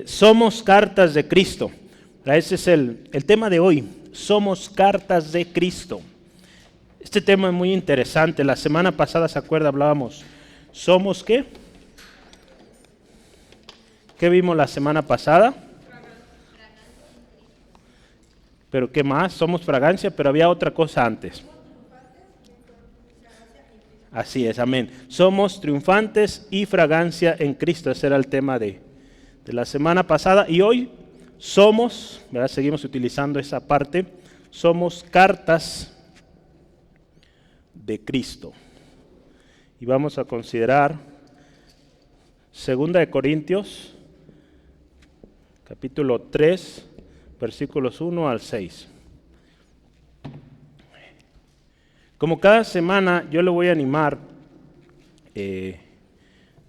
Somos cartas de Cristo. Ese es el tema de hoy. Somos cartas de Cristo. Este tema es muy interesante. La semana pasada, ¿se acuerda? Hablábamos. ¿Somos qué? ¿Qué vimos la semana pasada? ¿Pero qué más? Somos fragancia, pero había otra cosa antes. Así es, amén. Somos triunfantes y fragancia en Cristo. Ese era el tema de la semana pasada. Y hoy somos, ¿verdad? Seguimos utilizando esa parte, somos cartas de Cristo. Y vamos a considerar 2 de Corintios, capítulo 3, versículos 1 al 6. Como cada semana yo le voy a animar,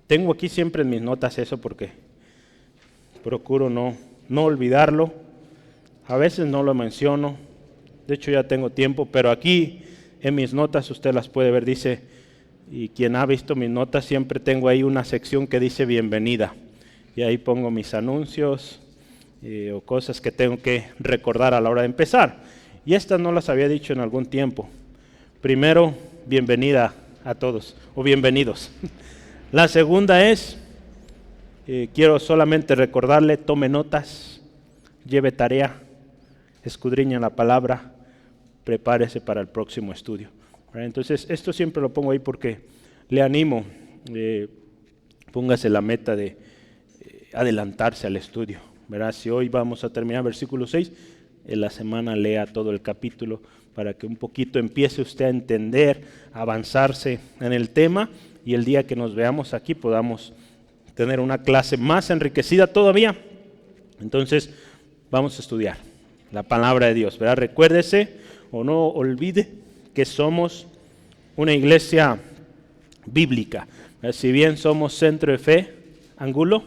tengo aquí siempre en mis notas eso porque procuro no olvidarlo. A veces no lo menciono, de hecho ya tengo tiempo, pero aquí en mis notas usted las puede ver, dice, y quien ha visto mis notas siempre tengo ahí una sección que dice bienvenida. Y ahí pongo mis anuncios o cosas que tengo que recordar a la hora de empezar. Y estas no las había dicho en algún tiempo. Primero, bienvenida a todos, o bienvenidos. La segunda es, quiero solamente recordarle, tome notas, lleve tarea, escudriña la palabra, prepárese para el próximo estudio. Entonces, esto siempre lo pongo ahí porque le animo, póngase la meta de adelantarse al estudio. ¿Verdad? Si hoy vamos a terminar versículo 6, en la semana lea todo el capítulo para que un poquito empiece usted a entender, a avanzarse en el tema y el día que nos veamos aquí podamos tener una clase más enriquecida todavía. Entonces, vamos a estudiar la palabra de Dios, ¿verdad? Recuérdese o no olvide que somos una iglesia bíblica. ¿Verdad? Si bien somos Centro de Fe, Ángulo,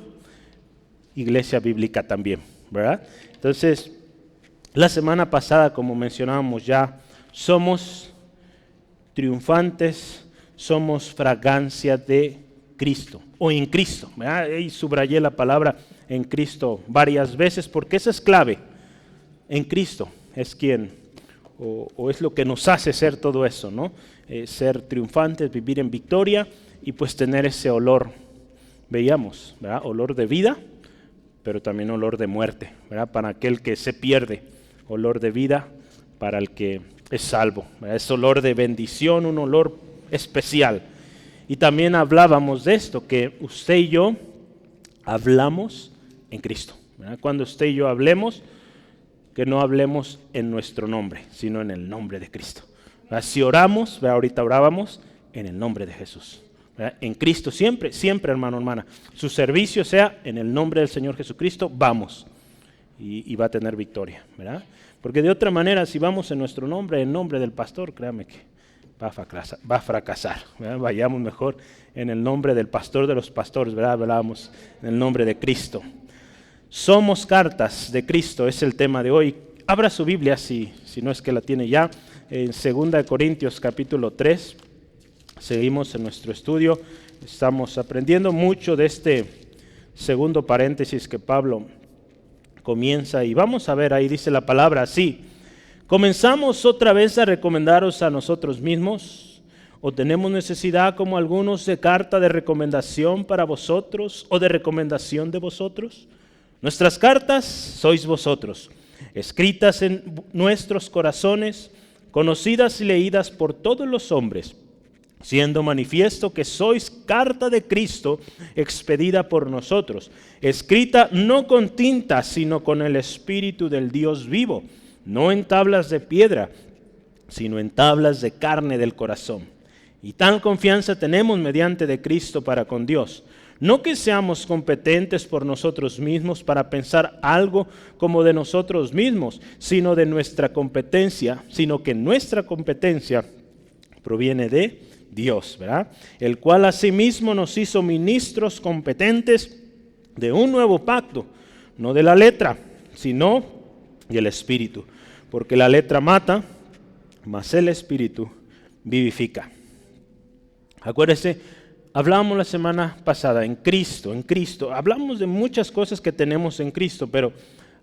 iglesia bíblica también, ¿verdad? Entonces, la semana pasada, como mencionábamos ya, somos triunfantes, somos fragancia de Cristo, o en Cristo, ¿verdad? Y subrayé la palabra en Cristo varias veces, porque esa es clave. En Cristo es quien, o es lo que nos hace ser todo eso, ¿no? Ser triunfantes, vivir en victoria, y pues tener ese olor, veíamos, ¿verdad? Olor de vida, pero también olor de muerte, ¿verdad? Para aquel que se pierde, olor de vida para el que es salvo, ¿verdad? Es olor de bendición, un olor especial. Y también hablábamos de esto, que usted y yo hablamos en Cristo, ¿verdad? Cuando usted y yo hablemos, que no hablemos en nuestro nombre, sino en el nombre de Cristo, ¿verdad? Si oramos, ¿verdad? Ahorita orábamos en el nombre de Jesús, ¿verdad? En Cristo siempre, siempre, hermano, hermana. Su servicio sea en el nombre del Señor Jesucristo, vamos. Y va a tener victoria, ¿verdad? Porque de otra manera, si vamos en nuestro nombre, en nombre del pastor, créame que va a fracasar, ¿verdad? Vayamos mejor en el nombre del pastor de los pastores, ¿verdad? Hablábamos en el nombre de Cristo. Somos cartas de Cristo, es el tema de hoy. Abra su Biblia, si no es que la tiene ya, en 2 de Corintios capítulo 3. Seguimos en nuestro estudio, estamos aprendiendo mucho de este segundo paréntesis que Pablo comienza y vamos a ver, ahí dice la palabra así: ¿comenzamos otra vez a recomendaros a nosotros mismos? ¿O tenemos necesidad, como algunos, de carta de recomendación para vosotros o de recomendación de vosotros? Nuestras cartas sois vosotros, escritas en nuestros corazones, conocidas y leídas por todos los hombres, siendo manifiesto que sois carta de Cristo, expedida por nosotros, escrita no con tinta, sino con el Espíritu del Dios vivo, no en tablas de piedra, sino en tablas de carne del corazón. Y tal confianza tenemos mediante de Cristo para con Dios. No que seamos competentes por nosotros mismos para pensar algo como de nosotros mismos, sino que nuestra competencia proviene de Dios, ¿verdad? El cual asimismo nos hizo ministros competentes de un nuevo pacto, no de la letra, sino del Espíritu, porque la letra mata, mas el Espíritu vivifica. Acuérdese, Hablábamos la semana pasada en Cristo. Hablamos de muchas cosas que tenemos en Cristo, pero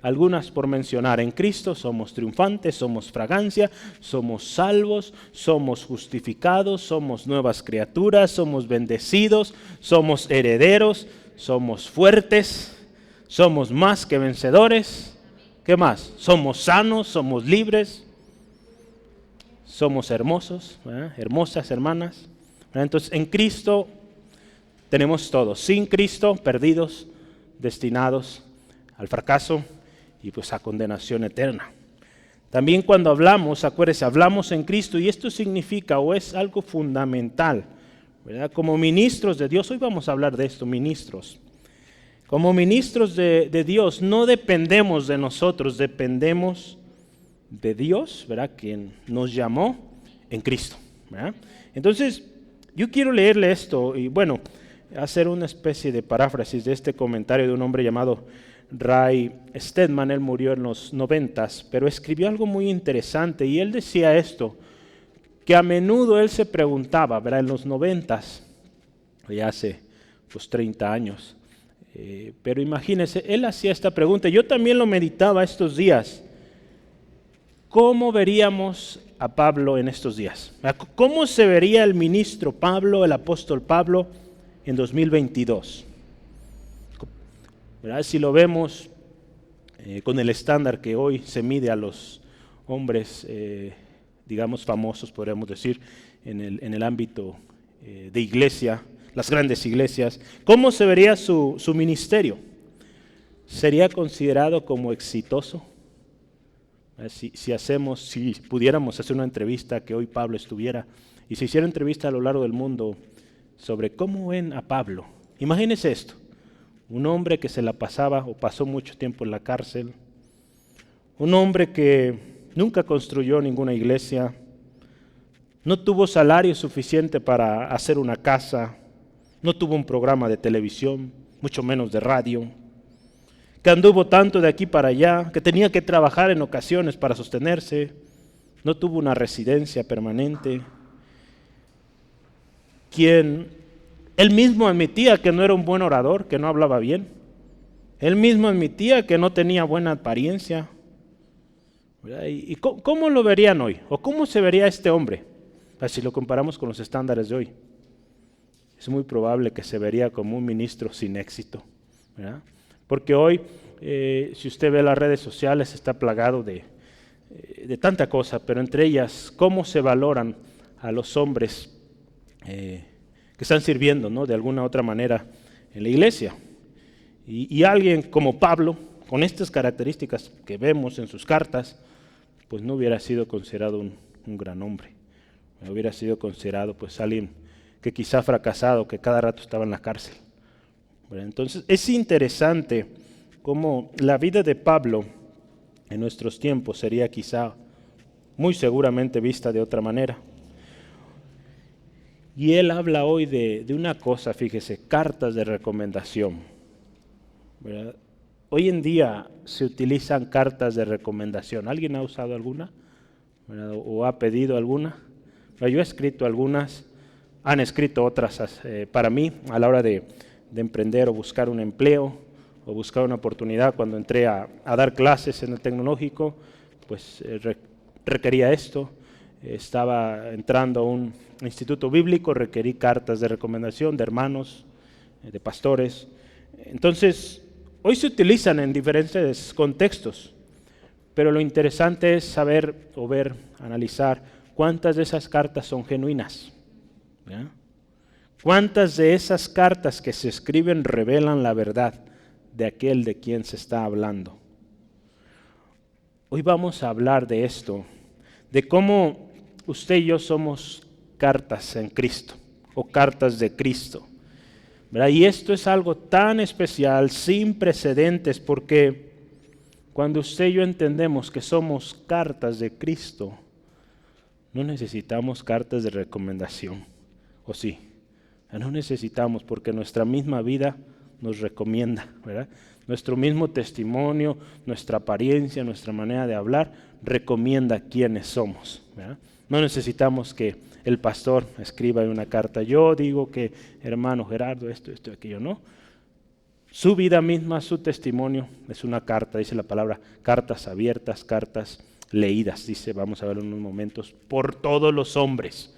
algunas por mencionar. En Cristo somos triunfantes, somos fragancia, somos salvos, somos justificados, somos nuevas criaturas, somos bendecidos, somos herederos, somos fuertes, somos más que vencedores. ¿Qué más? Somos sanos, somos libres, somos hermosos, hermosas hermanas. Entonces, en Cristo tenemos todo. Sin Cristo, perdidos, destinados al fracaso y pues a condenación eterna. También cuando hablamos, acuérdense, hablamos en Cristo y esto significa o es algo fundamental, ¿verdad? Como ministros de Dios, hoy vamos a hablar de esto, ministros. Como ministros de Dios, no dependemos de nosotros, dependemos de Dios, ¿verdad? Quien nos llamó en Cristo, ¿verdad? Entonces, yo quiero leerle esto y bueno, hacer una especie de paráfrasis de este comentario de un hombre llamado Ray Stedman. Él murió en los 90s, pero escribió algo muy interesante y él decía esto, que a menudo él se preguntaba, ¿verdad? En los 90s, ya hace pues 30 años, pero imagínense, él hacía esta pregunta, yo también lo meditaba estos días, ¿cómo veríamos a Pablo en estos días? ¿Cómo se vería el ministro Pablo, el apóstol Pablo en 2022? ¿Verdad? Si lo vemos con el estándar que hoy se mide a los hombres, digamos famosos, podríamos decir, en el ámbito de iglesia, las grandes iglesias, ¿cómo se vería su ministerio? ¿Sería considerado como exitoso? Si pudiéramos hacer una entrevista que hoy Pablo estuviera y se hiciera entrevista a lo largo del mundo sobre cómo ven a Pablo. Imagínense esto, un hombre que se la pasaba o pasó mucho tiempo en la cárcel, un hombre que nunca construyó ninguna iglesia, no tuvo salario suficiente para hacer una casa, no tuvo un programa de televisión, mucho menos de radio, que anduvo tanto de aquí para allá, que tenía que trabajar en ocasiones para sostenerse, no tuvo una residencia permanente, quien él mismo admitía que no era un buen orador, que no hablaba bien, él mismo admitía que no tenía buena apariencia. ¿Y cómo lo verían hoy? ¿O cómo se vería este hombre? Si lo comparamos con los estándares de hoy, es muy probable que se vería como un ministro sin éxito, ¿verdad? Porque hoy, si usted ve las redes sociales, está plagado de tanta cosa, pero entre ellas, cómo se valoran a los hombres que están sirviendo, ¿no? De alguna u otra manera en la iglesia. Y alguien como Pablo, con estas características que vemos en sus cartas, pues no hubiera sido considerado un gran hombre. Hubiera sido considerado pues alguien que quizá fracasado, que cada rato estaba en la cárcel. Entonces es interesante cómo la vida de Pablo en nuestros tiempos sería quizá muy seguramente vista de otra manera. Y él habla hoy de una cosa, fíjese, cartas de recomendación, ¿verdad? Hoy en día se utilizan cartas de recomendación. ¿Alguien ha usado alguna? ¿Verdad? ¿O ha pedido alguna? Yo he escrito algunas, han escrito otras para mí a la hora de emprender o buscar un empleo o buscar una oportunidad. Cuando entré a dar clases en el tecnológico, pues requería esto. Estaba entrando a un instituto bíblico, requerí cartas de recomendación de hermanos, de pastores. Entonces, hoy se utilizan en diferentes contextos, pero lo interesante es saber o ver, analizar cuántas de esas cartas son genuinas, ¿ya? ¿Cuántas de esas cartas que se escriben revelan la verdad de aquel de quien se está hablando? Hoy vamos a hablar de esto, de cómo usted y yo somos cartas en Cristo o cartas de Cristo, ¿verdad? Y esto es algo tan especial, sin precedentes, porque cuando usted y yo entendemos que somos cartas de Cristo, no necesitamos cartas de recomendación, ¿o sí? No necesitamos, porque nuestra misma vida nos recomienda, ¿verdad? Nuestro mismo testimonio, nuestra apariencia, nuestra manera de hablar, recomienda quiénes somos, ¿verdad? No necesitamos que el pastor escriba en una carta, yo digo que hermano Gerardo, esto, aquello, no. Su vida misma, su testimonio es una carta, dice la palabra, cartas abiertas, cartas leídas, dice, vamos a verlo en unos momentos, por todos los hombres.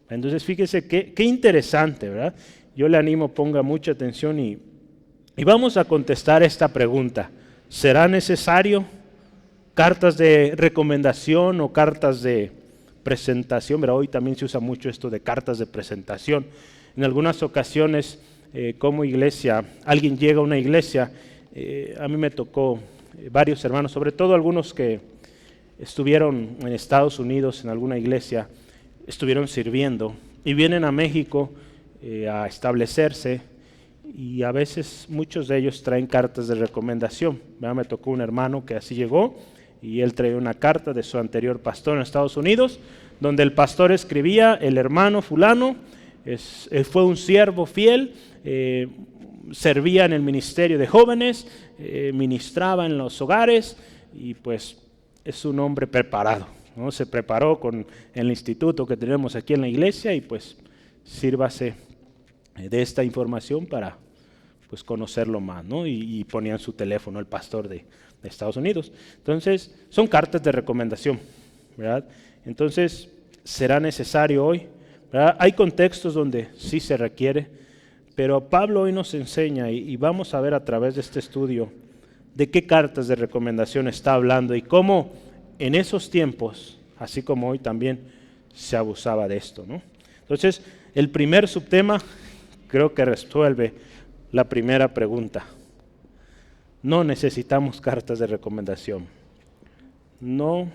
Entonces fíjese qué interesante, ¿verdad? Yo le animo, ponga mucha atención y vamos a contestar esta pregunta. ¿Será necesario cartas de recomendación o cartas de presentación? Pero hoy también se usa mucho esto de cartas de presentación. En algunas ocasiones, como iglesia, alguien llega a una iglesia, a mí me tocó varios hermanos, sobre todo algunos que estuvieron en Estados Unidos en alguna iglesia, estuvieron sirviendo y vienen a México a establecerse, y a veces muchos de ellos traen cartas de recomendación. Me tocó un hermano que así llegó y él traía una carta de su anterior pastor en Estados Unidos, donde el pastor escribía: el hermano fulano fue un siervo fiel, servía en el ministerio de jóvenes, ministraba en los hogares y pues es un hombre preparado, ¿no? Se preparó con el instituto que tenemos aquí en la iglesia y pues sírvase de esta información para pues conocerlo más, ¿no? Y ponían su teléfono el pastor de Estados Unidos. Entonces son cartas de recomendación, ¿verdad? Entonces será necesario hoy, ¿verdad? Hay contextos donde sí se requiere, pero Pablo hoy nos enseña y vamos a ver a través de este estudio de qué cartas de recomendación está hablando y cómo en esos tiempos, así como hoy también, se abusaba de esto, ¿no? Entonces, el primer subtema creo que resuelve la primera pregunta. No necesitamos cartas de recomendación. No.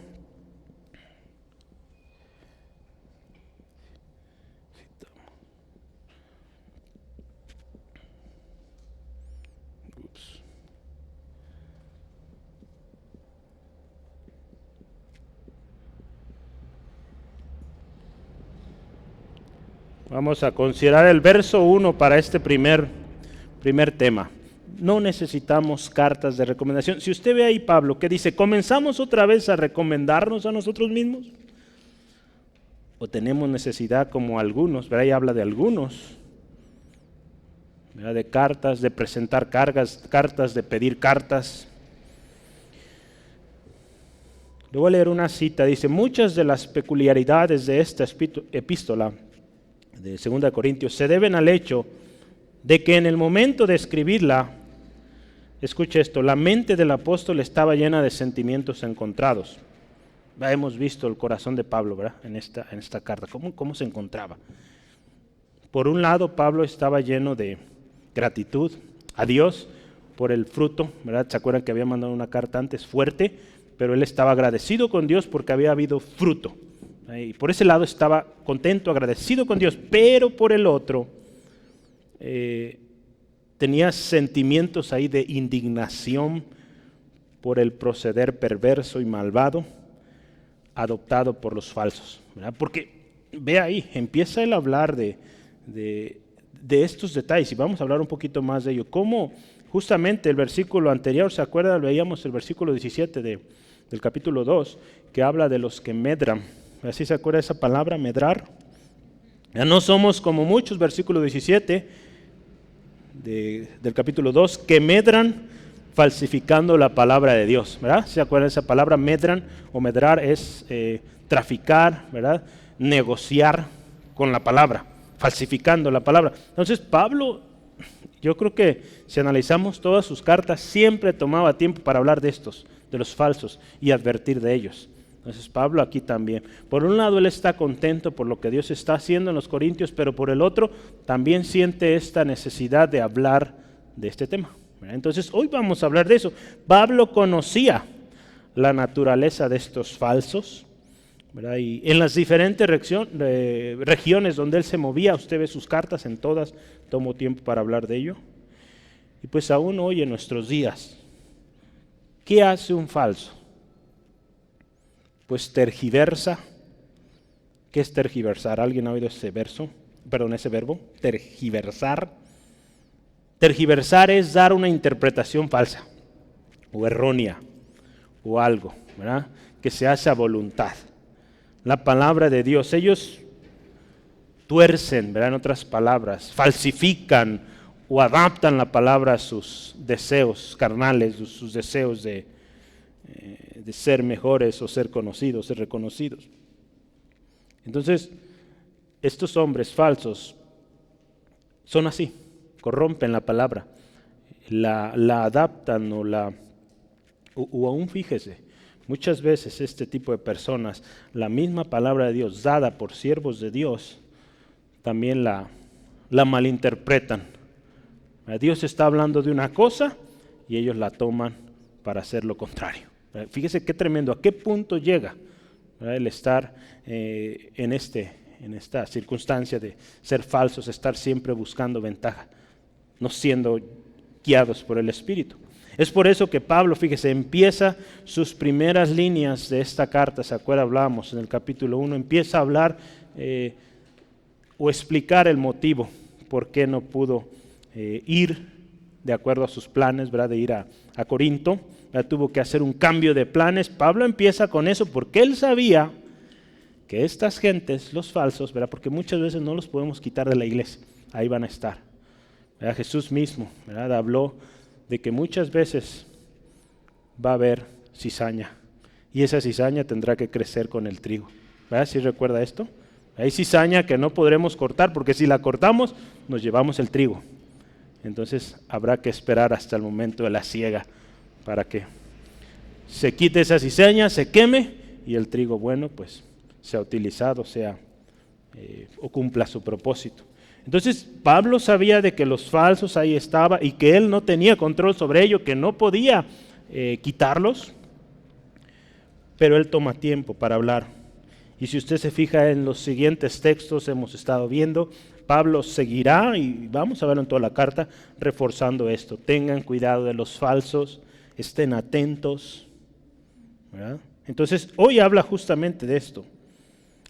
Vamos a considerar el verso 1 para este primer tema. No necesitamos cartas de recomendación. Si usted ve ahí, Pablo, que dice, ¿comenzamos otra vez a recomendarnos a nosotros mismos? ¿O tenemos necesidad como algunos? ¿Verdad? Ahí habla de algunos, ¿verdad? De cartas, de presentar cartas, de pedir cartas. Le voy a leer una cita. Dice, muchas de las peculiaridades de esta epístola de 2 Corintios se deben al hecho de que en el momento de escribirla, escuche esto, la mente del apóstol estaba llena de sentimientos encontrados. Hemos visto el corazón de Pablo, ¿verdad? En esta carta, cómo se encontraba. Por un lado, Pablo estaba lleno de gratitud a Dios por el fruto, ¿verdad? ¿Se acuerdan que había mandado una carta antes fuerte? Pero él estaba agradecido con Dios porque había habido fruto. Y por ese lado estaba contento, agradecido con Dios, pero por el otro tenía sentimientos ahí de indignación por el proceder perverso y malvado adoptado por los falsos, ¿verdad? Porque ve ahí, empieza él a hablar de estos detalles y vamos a hablar un poquito más de ello. Cómo justamente el versículo anterior, ¿se acuerdan? Veíamos el versículo 17 del capítulo 2, que habla de los que medran. ¿Así se acuerda esa palabra, medrar? Ya no somos como muchos, versículo 17 del capítulo 2, que medran falsificando la palabra de Dios, ¿verdad? ¿Se acuerdan esa palabra? Medran o medrar es traficar, ¿verdad? Negociar con la palabra, falsificando la palabra. Entonces Pablo, yo creo que si analizamos todas sus cartas, siempre tomaba tiempo para hablar de estos, de los falsos, y advertir de ellos. Entonces Pablo aquí también, por un lado él está contento por lo que Dios está haciendo en los Corintios, pero por el otro también siente esta necesidad de hablar de este tema. Entonces hoy vamos a hablar de eso. Pablo conocía la naturaleza de estos falsos, ¿verdad? Y en las diferentes regiones donde él se movía, usted ve sus cartas, en todas tomó tiempo para hablar de ello. Y pues aún hoy en nuestros días, ¿qué hace un falso? Pues tergiversa. ¿Qué es tergiversar? ¿Alguien ha oído ese verbo? Tergiversar. Tergiversar es dar una interpretación falsa o errónea o algo, ¿verdad? Que se hace a voluntad. la palabra de Dios. Ellos tuercen, ¿verdad? En otras palabras, falsifican o adaptan la palabra a sus deseos carnales, sus deseos de ser mejores o ser conocidos, ser reconocidos. Entonces, estos hombres falsos son así, corrompen la palabra, la adaptan o aún fíjese, muchas veces este tipo de personas, la misma palabra de Dios dada por siervos de Dios, también la malinterpretan. Dios está hablando de una cosa y ellos la toman para hacer lo contrario. Fíjese qué tremendo, a qué punto llega el estar en esta circunstancia de ser falsos, estar siempre buscando ventaja, no siendo guiados por el Espíritu. Es por eso que Pablo, fíjese, empieza sus primeras líneas de esta carta, ¿se acuerda? Hablábamos en el capítulo 1, empieza a hablar o explicar el motivo por qué no pudo ir de acuerdo a sus planes, ¿verdad? De ir a Corinto, ¿verdad? Tuvo que hacer un cambio de planes. Pablo empieza con eso porque él sabía que estas gentes, los falsos, ¿verdad? Porque muchas veces no los podemos quitar de la iglesia, ahí van a estar, ¿verdad? Jesús mismo, ¿verdad? Habló de que muchas veces va a haber cizaña y esa cizaña tendrá que crecer con el trigo, ¿verdad? ¿Sí recuerda esto? Hay cizaña que no podremos cortar porque si la cortamos nos llevamos el trigo. Entonces habrá que esperar hasta el momento de la siega para que se quite esa cizaña, se queme y el trigo bueno pues sea utilizado, o cumpla su propósito. Entonces Pablo sabía de que los falsos ahí estaban y que él no tenía control sobre ello, que no podía quitarlos, pero él toma tiempo para hablar. Y si usted se fija en los siguientes textos hemos estado viendo, Pablo seguirá, y vamos a verlo en toda la carta, reforzando esto. Tengan cuidado de los falsos, estén atentos, ¿verdad? Entonces hoy habla justamente de esto,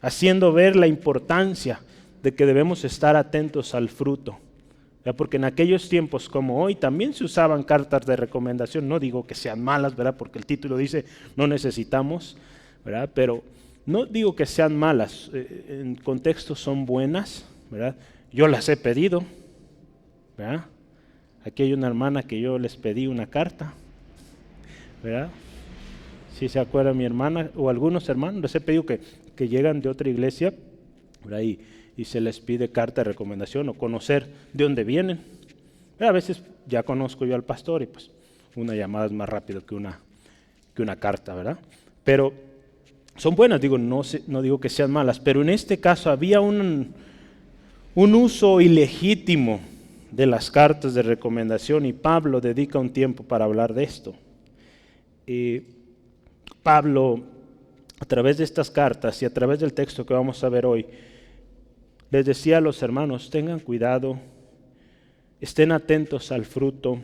haciendo ver la importancia de que debemos estar atentos al fruto, ¿verdad? Porque en aquellos tiempos como hoy también se usaban cartas de recomendación, no digo que sean malas, ¿verdad? Porque el título dice no necesitamos, ¿verdad? Pero no digo que sean malas, en contexto son buenas, ¿verdad? Yo las he pedido, ¿verdad? Aquí hay una hermana que yo les pedí una carta, ¿verdad? Si se acuerda mi hermana o algunos hermanos, les he pedido que llegan de otra iglesia, ¿verdad? Y se les pide carta de recomendación o conocer de dónde vienen. A veces ya conozco yo al pastor y pues una llamada es más rápido que una carta, ¿verdad? Pero son buenas, digo, no digo que sean malas, pero en este caso había un uso ilegítimo de las cartas de recomendación y Pablo dedica un tiempo para hablar de esto. Pablo, a través de estas cartas y a través del texto que vamos a ver hoy, les decía a los hermanos, tengan cuidado, estén atentos al fruto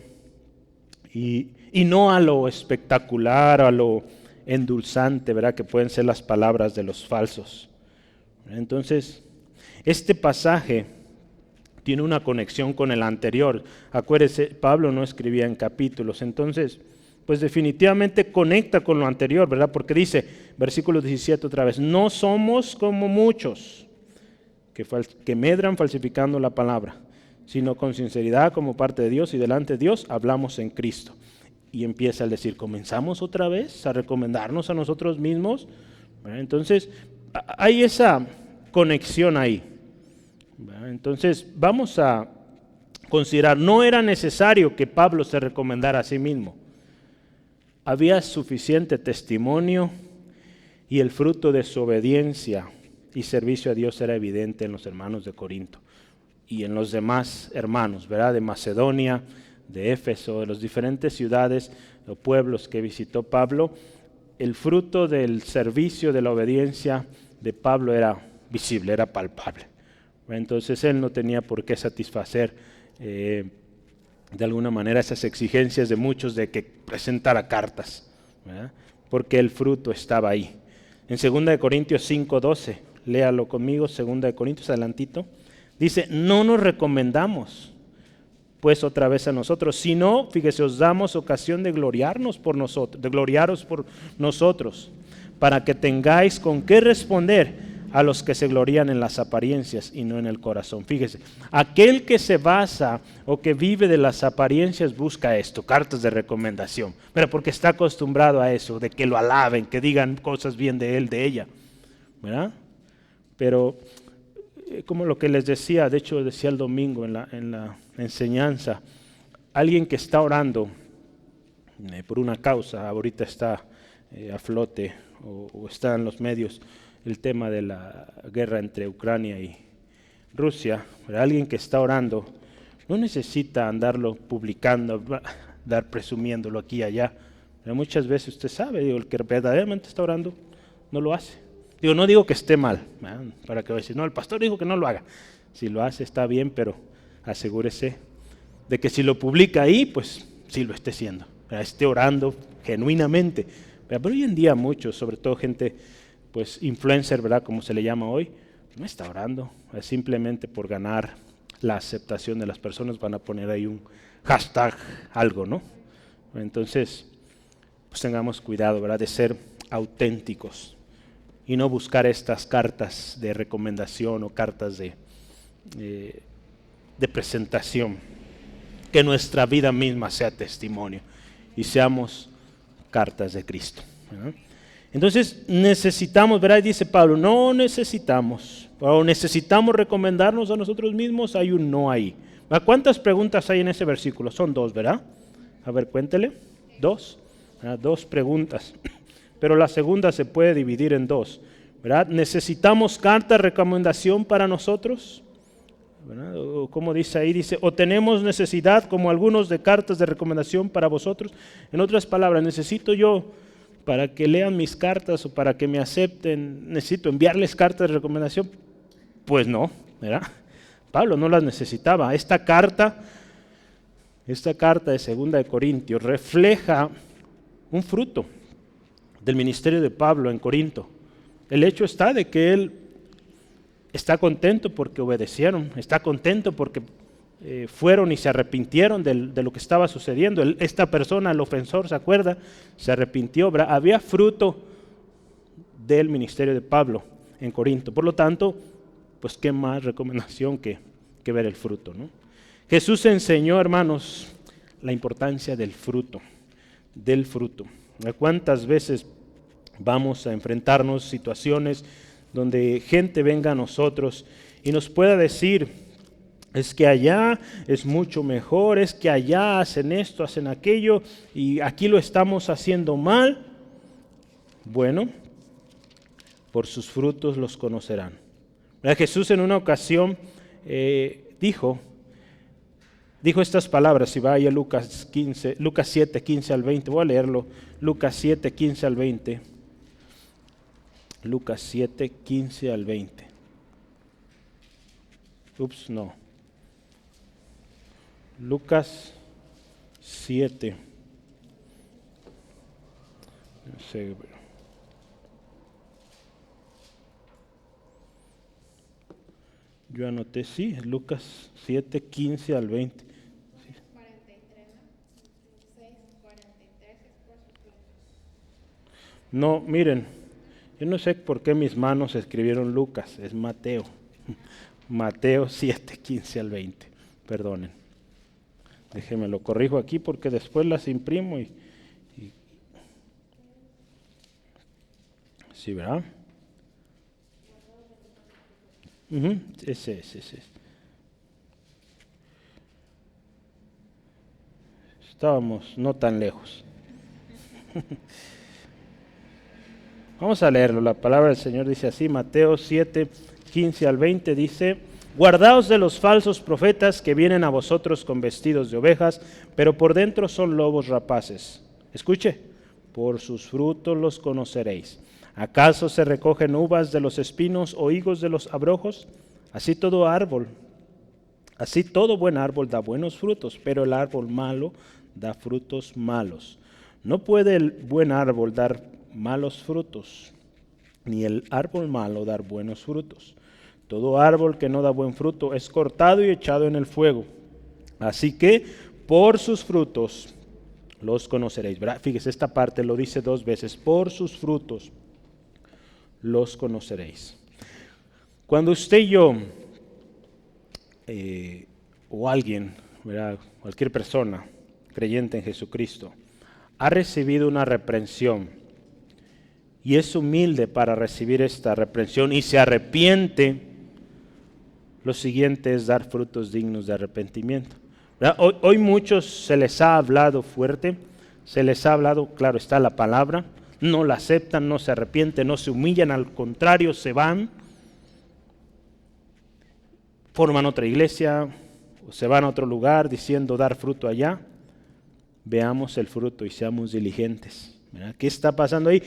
y no a lo espectacular, a lo endulzante, ¿verdad? Que pueden ser las palabras de los falsos. Entonces, este pasaje tiene una conexión con el anterior. Acuérdese, Pablo no escribía en capítulos, entonces, pues definitivamente conecta con lo anterior, ¿verdad? Porque dice, versículo 17 otra vez, no somos como muchos que medran falsificando la palabra, sino con sinceridad como parte de Dios y delante de Dios hablamos en Cristo. Y empieza a decir, comenzamos otra vez a recomendarnos a nosotros mismos, ¿verdad? Entonces, hay esa conexión ahí, ¿verdad? Entonces, vamos a considerar, no era necesario que Pablo se recomendara a sí mismo. Había suficiente testimonio y el fruto de su obediencia y servicio a Dios era evidente en los hermanos de Corinto y en los demás hermanos, ¿verdad? De Macedonia, de Éfeso, de las diferentes ciudades o pueblos que visitó Pablo. El fruto del servicio, de la obediencia de Pablo era visible, era palpable. Entonces él no tenía por qué satisfacer de alguna manera esas exigencias de muchos de que presentara cartas, ¿verdad? Porque el fruto estaba ahí. En 2 Corintios 5:12, léalo conmigo, 2 Corintios, adelantito, dice, no nos recomendamos pues otra vez a nosotros, sino, fíjese, os damos ocasión de gloriarnos por nosotros, de gloriaros por nosotros, para que tengáis con qué responder a los que se glorían en las apariencias y no en el corazón. Fíjese, aquel que se basa o que vive de las apariencias busca esto, cartas de recomendación, pero porque está acostumbrado a eso, de que lo alaben, que digan cosas bien de él, de ella, ¿verdad? Pero como lo que les decía, de hecho decía el domingo en la enseñanza, alguien que está orando por una causa, ahorita está a flote o está en los medios, el tema de la guerra entre Ucrania y Rusia, pero alguien que está orando no necesita andarlo publicando, dar presumiéndolo aquí y allá. Pero muchas veces usted sabe, digo, el que verdaderamente está orando no lo hace. Digo, no digo que esté mal, para que decir, no, el pastor dijo que no lo haga. Si lo hace está bien, pero asegúrese de que si lo publica ahí, pues sí lo esté haciendo, esté orando genuinamente. Pero hoy en día muchos, sobre todo gente pues influencer, ¿verdad? Como se le llama hoy, no está orando, es simplemente por ganar la aceptación de las personas, van a poner ahí un hashtag, algo, ¿no? Entonces, pues tengamos cuidado, ¿verdad? De ser auténticos y no buscar estas cartas de recomendación o cartas de presentación, que nuestra vida misma sea testimonio y seamos cartas de Cristo, ¿verdad? Entonces necesitamos, ¿verdad? Dice Pablo, no necesitamos, o necesitamos recomendarnos a nosotros mismos, hay un no ahí. ¿Cuántas preguntas hay en ese versículo? Son 2, ¿verdad? A ver, cuéntele. 2. 2 preguntas. Pero la segunda se puede dividir en 2, ¿verdad? ¿Necesitamos carta de recomendación para nosotros? ¿Verdad? O como dice ahí, dice, o tenemos necesidad, como algunos, de cartas de recomendación para vosotros. En otras palabras, necesito yo, para que lean mis cartas o para que me acepten, necesito enviarles cartas de recomendación. Pues no, ¿verdad? Pablo no las necesitaba. Esta carta de 2 de Corintios refleja un fruto del ministerio de Pablo en Corinto. El hecho está de que él está contento porque obedecieron, está contento porque fueron y se arrepintieron de lo que estaba sucediendo. Esta persona, el ofensor, ¿se acuerda? Se arrepintió, ¿verdad? Había fruto del ministerio de Pablo en Corinto. Por lo tanto, pues qué más recomendación que ver el fruto, ¿no? Jesús enseñó, hermanos, la importancia del fruto, ¿Cuántas veces vamos a enfrentarnos situaciones donde gente venga a nosotros y nos pueda decir, es que allá es mucho mejor, es que allá hacen esto, hacen aquello, y aquí lo estamos haciendo mal? Bueno, por sus frutos los conocerán. Jesús en una ocasión dijo estas palabras, si va ahí a Lucas 7, 15 al 20, voy a leerlo, Lucas 7, 15 al 20. Lucas 7, 15 al 20. No. Lucas 7. No sé. Yo anoté, sí, Lucas 7, 15 al 20. Sí. 43, ¿no? 6, 43 es por sus frutos. No, miren, yo no sé por qué mis manos escribieron Lucas, es Mateo. Mateo 7, 15 al 20. Perdonen. Déjenme lo corrijo aquí porque después las imprimo y sí, ¿verdad? Ese. Estábamos no tan lejos. Vamos a leerlo. La palabra del Señor dice así, Mateo 7, 15 al 20 dice: guardaos de los falsos profetas que vienen a vosotros con vestidos de ovejas, pero por dentro son lobos rapaces. Escuche, por sus frutos los conoceréis. ¿Acaso se recogen uvas de los espinos o higos de los abrojos? Así todo buen árbol da buenos frutos, pero el árbol malo da frutos malos. No puede el buen árbol dar malos frutos, ni el árbol malo dar buenos frutos. Todo árbol que no da buen fruto es cortado y echado en el fuego. Así que por sus frutos los conoceréis. ¿Verdad? Fíjese, esta parte lo dice 2 veces, por sus frutos los conoceréis. Cuando usted y yo, o alguien, ¿verdad?, cualquier persona creyente en Jesucristo, ha recibido una reprensión y es humilde para recibir esta reprensión y se arrepiente, lo siguiente es dar frutos dignos de arrepentimiento. Hoy muchos se les ha hablado fuerte, se les ha hablado, claro está la palabra, no la aceptan, no se arrepienten, no se humillan, al contrario se van, forman otra iglesia o se van a otro lugar diciendo dar fruto allá. Veamos el fruto y seamos diligentes, ¿verdad? ¿Qué está pasando ahí?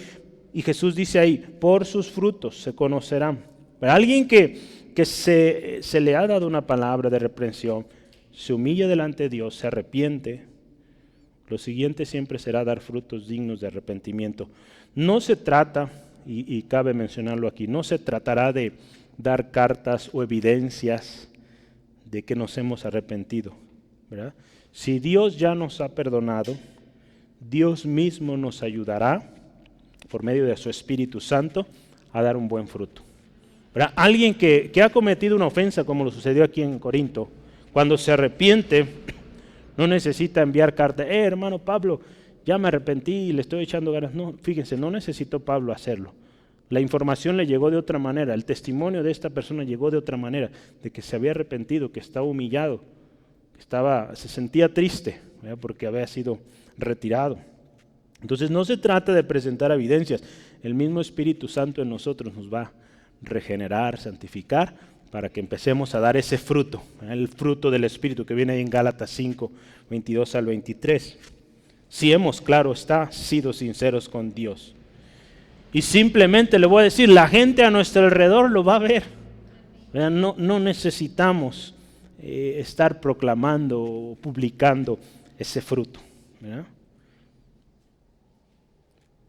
Y Jesús dice ahí, por sus frutos se conocerán. Pero alguien que se le ha dado una palabra de reprensión, se humilla delante de Dios, se arrepiente, lo siguiente siempre será dar frutos dignos de arrepentimiento. No se trata, y cabe mencionarlo aquí, no se tratará de dar cartas o evidencias de que nos hemos arrepentido, ¿verdad? Si Dios ya nos ha perdonado, Dios mismo nos ayudará, por medio de su Espíritu Santo, a dar un buen fruto, ¿verdad? Alguien que ha cometido una ofensa, como lo sucedió aquí en Corinto, cuando se arrepiente, no necesita enviar carta, hermano Pablo, ya me arrepentí y le estoy echando ganas. No, fíjense, no necesitó Pablo hacerlo. La información le llegó de otra manera, el testimonio de esta persona llegó de otra manera, de que se había arrepentido, que estaba humillado, que se sentía triste, ¿verdad?, porque había sido retirado. Entonces no se trata de presentar evidencias, el mismo Espíritu Santo en nosotros nos va a regenerar, santificar, para que empecemos a dar ese fruto, el fruto del Espíritu que viene ahí en Gálatas 5, 22 al 23. Si hemos, claro está, sido sinceros con Dios. Y simplemente le voy a decir, la gente a nuestro alrededor lo va a ver. No necesitamos estar proclamando o publicando ese fruto, ¿verdad?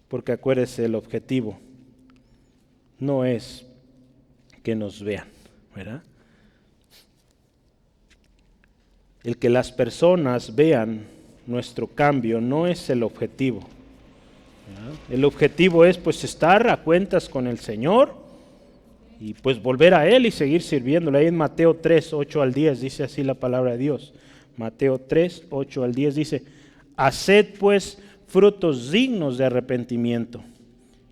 Porque acuérdese, el objetivo no es que nos vean, ¿verdad? El que las personas vean nuestro cambio no es el objetivo, ¿verdad? El objetivo es pues estar a cuentas con el Señor y pues volver a Él y seguir sirviéndole. Ahí en Mateo 3, 8 al 10 dice así la palabra de Dios. Mateo 3, 8 al 10 dice, haced pues frutos dignos de arrepentimiento.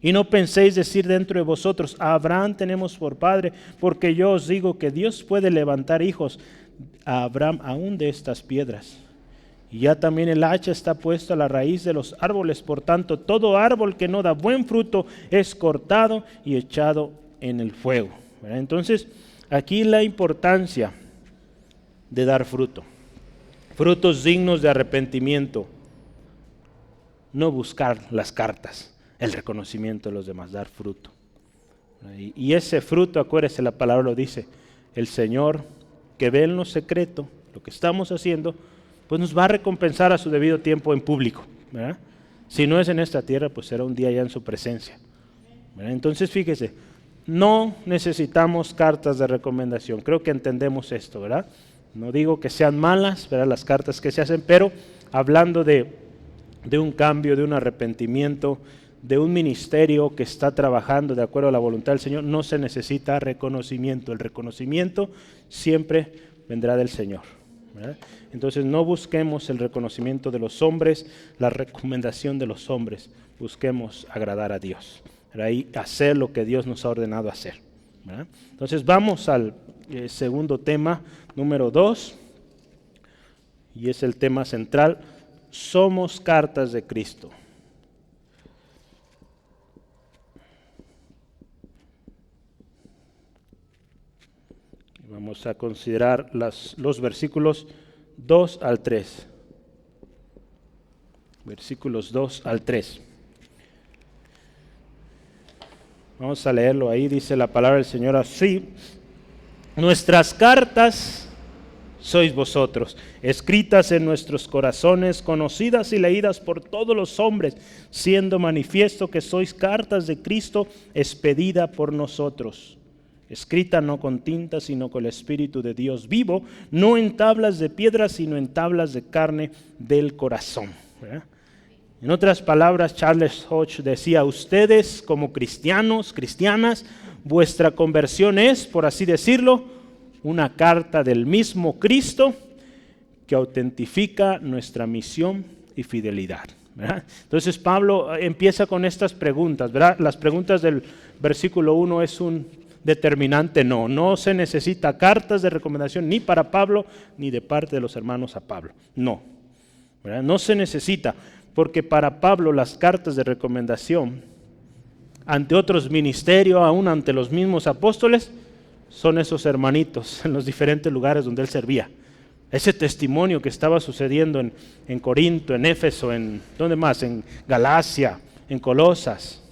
Y no penséis decir dentro de vosotros, a Abraham tenemos por padre, porque yo os digo que Dios puede levantar hijos a Abraham aún de estas piedras. Y ya también el hacha está puesta a la raíz de los árboles, por tanto todo árbol que no da buen fruto es cortado y echado en el fuego, ¿verdad? Entonces aquí la importancia de dar fruto, frutos dignos de arrepentimiento, no buscar las cartas, el reconocimiento de los demás, dar fruto. Y ese fruto, acuérdese, la palabra lo dice, el Señor que ve en lo secreto lo que estamos haciendo, pues nos va a recompensar a su debido tiempo en público, ¿verdad? Si no es en esta tierra, pues será un día ya en su presencia, ¿verdad? Entonces fíjese, no necesitamos cartas de recomendación, creo que entendemos esto, ¿verdad? No digo que sean malas, ¿verdad?, las cartas que se hacen, pero hablando de un cambio, de un arrepentimiento, de un ministerio que está trabajando de acuerdo a la voluntad del Señor, no se necesita reconocimiento. El reconocimiento siempre vendrá del Señor, ¿verdad? Entonces no busquemos el reconocimiento de los hombres, la recomendación de los hombres, busquemos agradar a Dios, ¿verdad? Y hacer lo que Dios nos ha ordenado hacer, ¿verdad? Entonces vamos al segundo tema, número 2, y es el tema central. Somos cartas de Cristo. Vamos a considerar los versículos 2 al 3. Versículos 2 al 3. Vamos a leerlo ahí, dice la palabra del Señor así. Nuestras cartas sois vosotros, escritas en nuestros corazones, conocidas y leídas por todos los hombres, siendo manifiesto que sois cartas de Cristo, expedida por nosotros, escrita no con tinta, sino con el Espíritu de Dios vivo, no en tablas de piedra, sino en tablas de carne del corazón, ¿verdad? En otras palabras, Charles Hodge decía, ustedes como cristianos, cristianas, vuestra conversión es, por así decirlo, una carta del mismo Cristo que autentifica nuestra misión y fidelidad, ¿verdad? Entonces Pablo empieza con estas preguntas, ¿verdad? Las preguntas del versículo 1 es un determinante no. No se necesita cartas de recomendación ni para Pablo ni de parte de los hermanos a Pablo. No, ¿verdad? No se necesita, porque para Pablo las cartas de recomendación ante otros ministerios, aún ante los mismos apóstoles, son esos hermanitos en los diferentes lugares donde él servía. Ese testimonio que estaba sucediendo en Corinto, en Éfeso, ¿dónde más? En Galacia, en Colosas,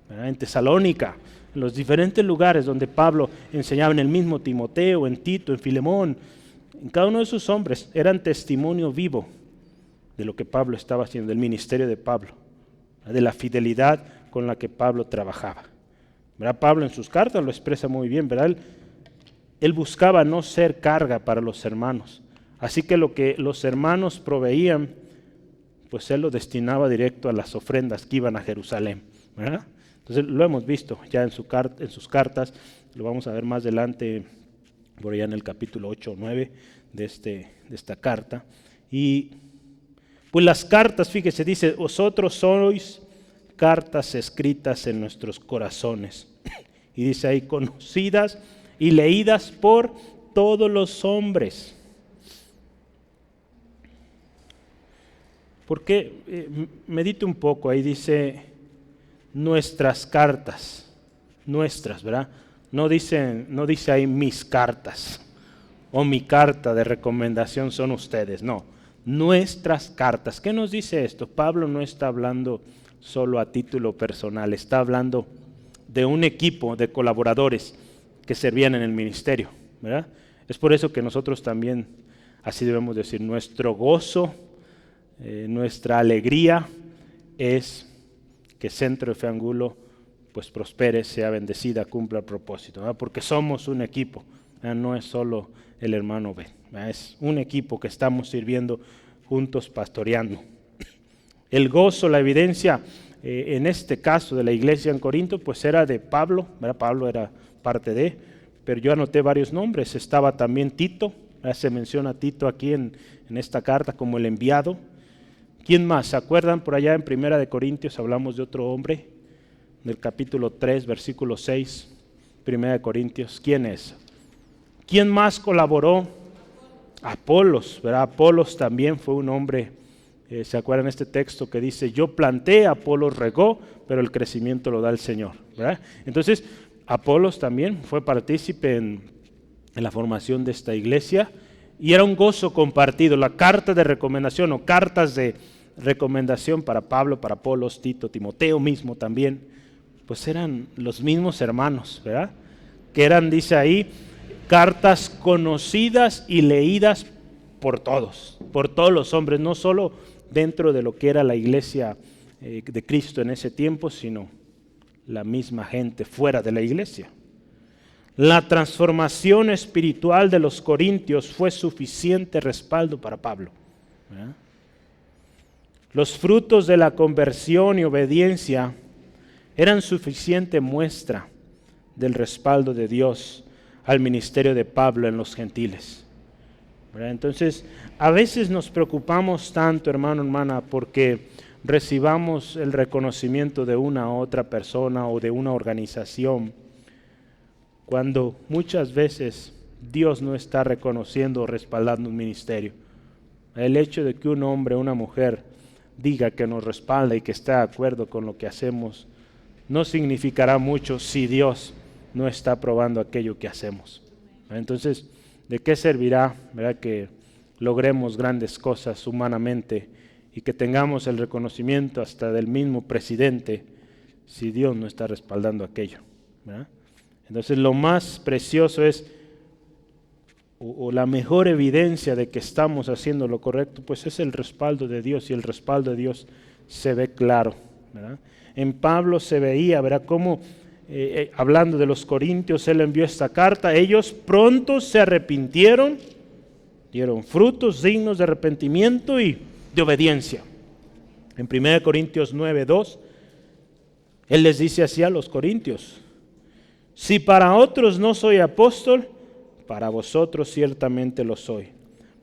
¿verdad? En Tesalónica, en los diferentes lugares donde Pablo enseñaba, en el mismo Timoteo, en Tito, en Filemón, en cada uno de esos hombres eran testimonio vivo de lo que Pablo estaba haciendo, del ministerio de Pablo, de la fidelidad con la que Pablo trabajaba. ¿Verdad? Pablo en sus cartas lo expresa muy bien, ¿verdad? Él buscaba no ser carga para los hermanos. Así que lo que los hermanos proveían, pues él lo destinaba directo a las ofrendas que iban a Jerusalén, ¿verdad? Entonces lo hemos visto ya en sus cartas, lo vamos a ver más adelante, por allá en el capítulo 8 o 9 de esta carta. Y pues las cartas, fíjese, dice, vosotros sois cartas escritas en nuestros corazones. Y dice ahí, conocidas y leídas por todos los hombres. Porque medite un poco, ahí dice nuestras cartas, nuestras, ¿verdad? No dice ahí mis cartas o mi carta de recomendación son ustedes, no, nuestras cartas. ¿Qué nos dice esto? Pablo no está hablando solo a título personal, está hablando de un equipo de colaboradores que servían en el ministerio, ¿verdad? Es por eso que nosotros también, así debemos decir, nuestro gozo, nuestra alegría es que Centro de Fe Angulo pues prospere, sea bendecida, cumpla el propósito, ¿verdad? Porque somos un equipo, ¿verdad? No es solo el hermano B, ¿verdad? Es un equipo que estamos sirviendo juntos, pastoreando. El gozo, la evidencia en este caso de la iglesia en Corinto, pues era de Pablo, ¿verdad? Pablo era parte de, pero yo anoté varios nombres. Estaba también Tito, ¿verdad? Se menciona a Tito aquí en esta carta como el enviado. ¿Quién más? ¿Se acuerdan? Por allá en 1 Corintios hablamos de otro hombre, del capítulo 3, versículo 6, 1 Corintios. ¿Quién es? ¿Quién más colaboró? Apolos, ¿verdad? Apolos también fue un hombre, ¿se acuerdan este texto que dice, yo planté, Apolos regó, pero el crecimiento lo da el Señor, ¿verdad? Entonces, Apolos también fue partícipe en la formación de esta iglesia y era un gozo compartido. La carta de recomendación o cartas de recomendación para Pablo, para Apolos, Tito, Timoteo mismo también, pues eran los mismos hermanos, ¿verdad? Que eran, dice ahí, cartas conocidas y leídas por todos los hombres, no solo dentro de lo que era la iglesia de Cristo en ese tiempo, sino la misma gente fuera de la iglesia. La transformación espiritual de los corintios fue suficiente respaldo para Pablo, ¿verdad? Los frutos de la conversión y obediencia eran suficiente muestra del respaldo de Dios al ministerio de Pablo en los gentiles, ¿verdad? Entonces, a veces nos preocupamos tanto, hermano, hermana, porque recibamos el reconocimiento de una u otra persona o de una organización, cuando muchas veces Dios no está reconociendo o respaldando un ministerio. El hecho de que un hombre o una mujer diga que nos respalda y que está de acuerdo con lo que hacemos, no significará mucho si Dios no está aprobando aquello que hacemos. Entonces, ¿de qué servirá, verdad, que logremos grandes cosas humanamente y que tengamos el reconocimiento hasta del mismo presidente si Dios no está respaldando aquello, ¿verdad? Entonces, lo más precioso es, o la mejor evidencia de que estamos haciendo lo correcto, pues es el respaldo de Dios, y el respaldo de Dios se ve claro, ¿verdad? En Pablo se veía, ¿verdad?, cómo hablando de los corintios, él envió esta carta, ellos pronto se arrepintieron, dieron frutos dignos de arrepentimiento y de obediencia. En 1 Corintios 9:2, él les dice así a los corintios: si para otros no soy apóstol, para vosotros ciertamente lo soy.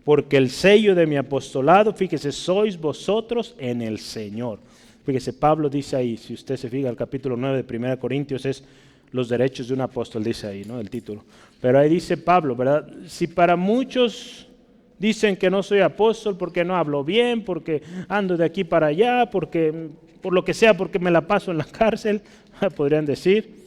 Porque el sello de mi apostolado, fíjese, sois vosotros en el Señor. Fíjese, Pablo dice ahí, si usted se fija, el capítulo 9 de 1 Corintios es los derechos de un apóstol, dice ahí, ¿no? El título. Pero ahí dice Pablo, ¿verdad? Si para muchos dicen que no soy apóstol porque no hablo bien, porque ando de aquí para allá, porque por lo que sea, porque me la paso en la cárcel, podrían decir.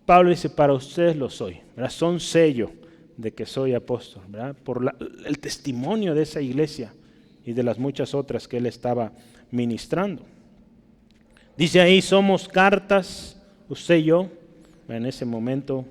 Pablo dice, para ustedes lo soy, ¿verdad? Son sello de que soy apóstol, ¿verdad? Por el testimonio de esa iglesia y de las muchas otras que él estaba ministrando. Dice ahí, somos cartas, usted y yo. En ese momento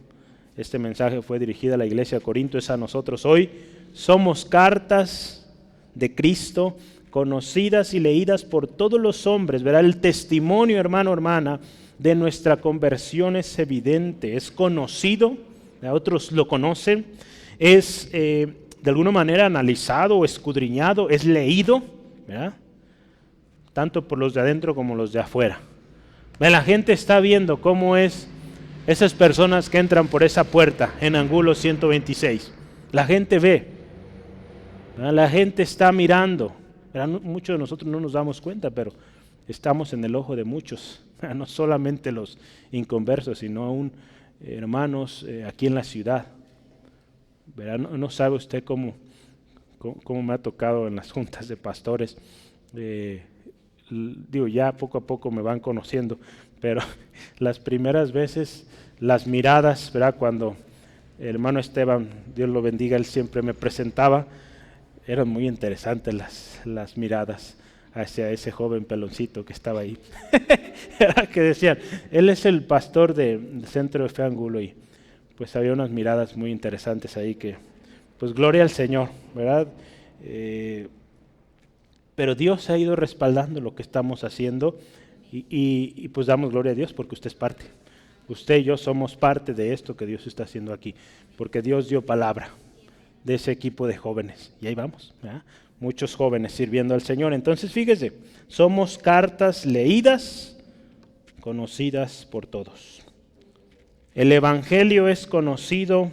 este mensaje fue dirigido a la iglesia de Corinto, es a nosotros hoy. Somos cartas de Cristo, conocidas y leídas por todos los hombres, ¿verdad? El testimonio, hermano, hermana, de nuestra conversión es evidente, es conocido, otros lo conocen, es de alguna manera analizado o escudriñado, es leído, ¿verdad? Tanto por los de adentro como los de afuera. La gente está viendo cómo es esas personas que entran por esa puerta en Angulo 126. La gente ve, ¿verdad? La gente está mirando. Muchos de nosotros no nos damos cuenta, pero estamos en el ojo de muchos, no solamente los inconversos, sino aún hermanos aquí en la ciudad. ¿Verdad? No sabe usted cómo me ha tocado en las juntas de pastores. Digo, ya poco a poco me van conociendo, pero las primeras veces, las miradas, ¿verdad? Cuando el hermano Esteban, Dios lo bendiga, él siempre me presentaba, eran muy interesantes las miradas hacia ese joven peloncito que estaba ahí. Era que decían, él es el pastor del Centro de Fe Angulo, y pues había unas miradas muy interesantes ahí que, pues gloria al Señor, ¿verdad? Pero Dios ha ido respaldando lo que estamos haciendo y pues damos gloria a Dios porque usted es parte. Usted y yo somos parte de esto que Dios está haciendo aquí, porque Dios dio palabra de ese equipo de jóvenes. Y ahí vamos, ¿verdad? Muchos jóvenes sirviendo al Señor. Entonces fíjese, somos cartas leídas, conocidas por todos. El Evangelio es conocido,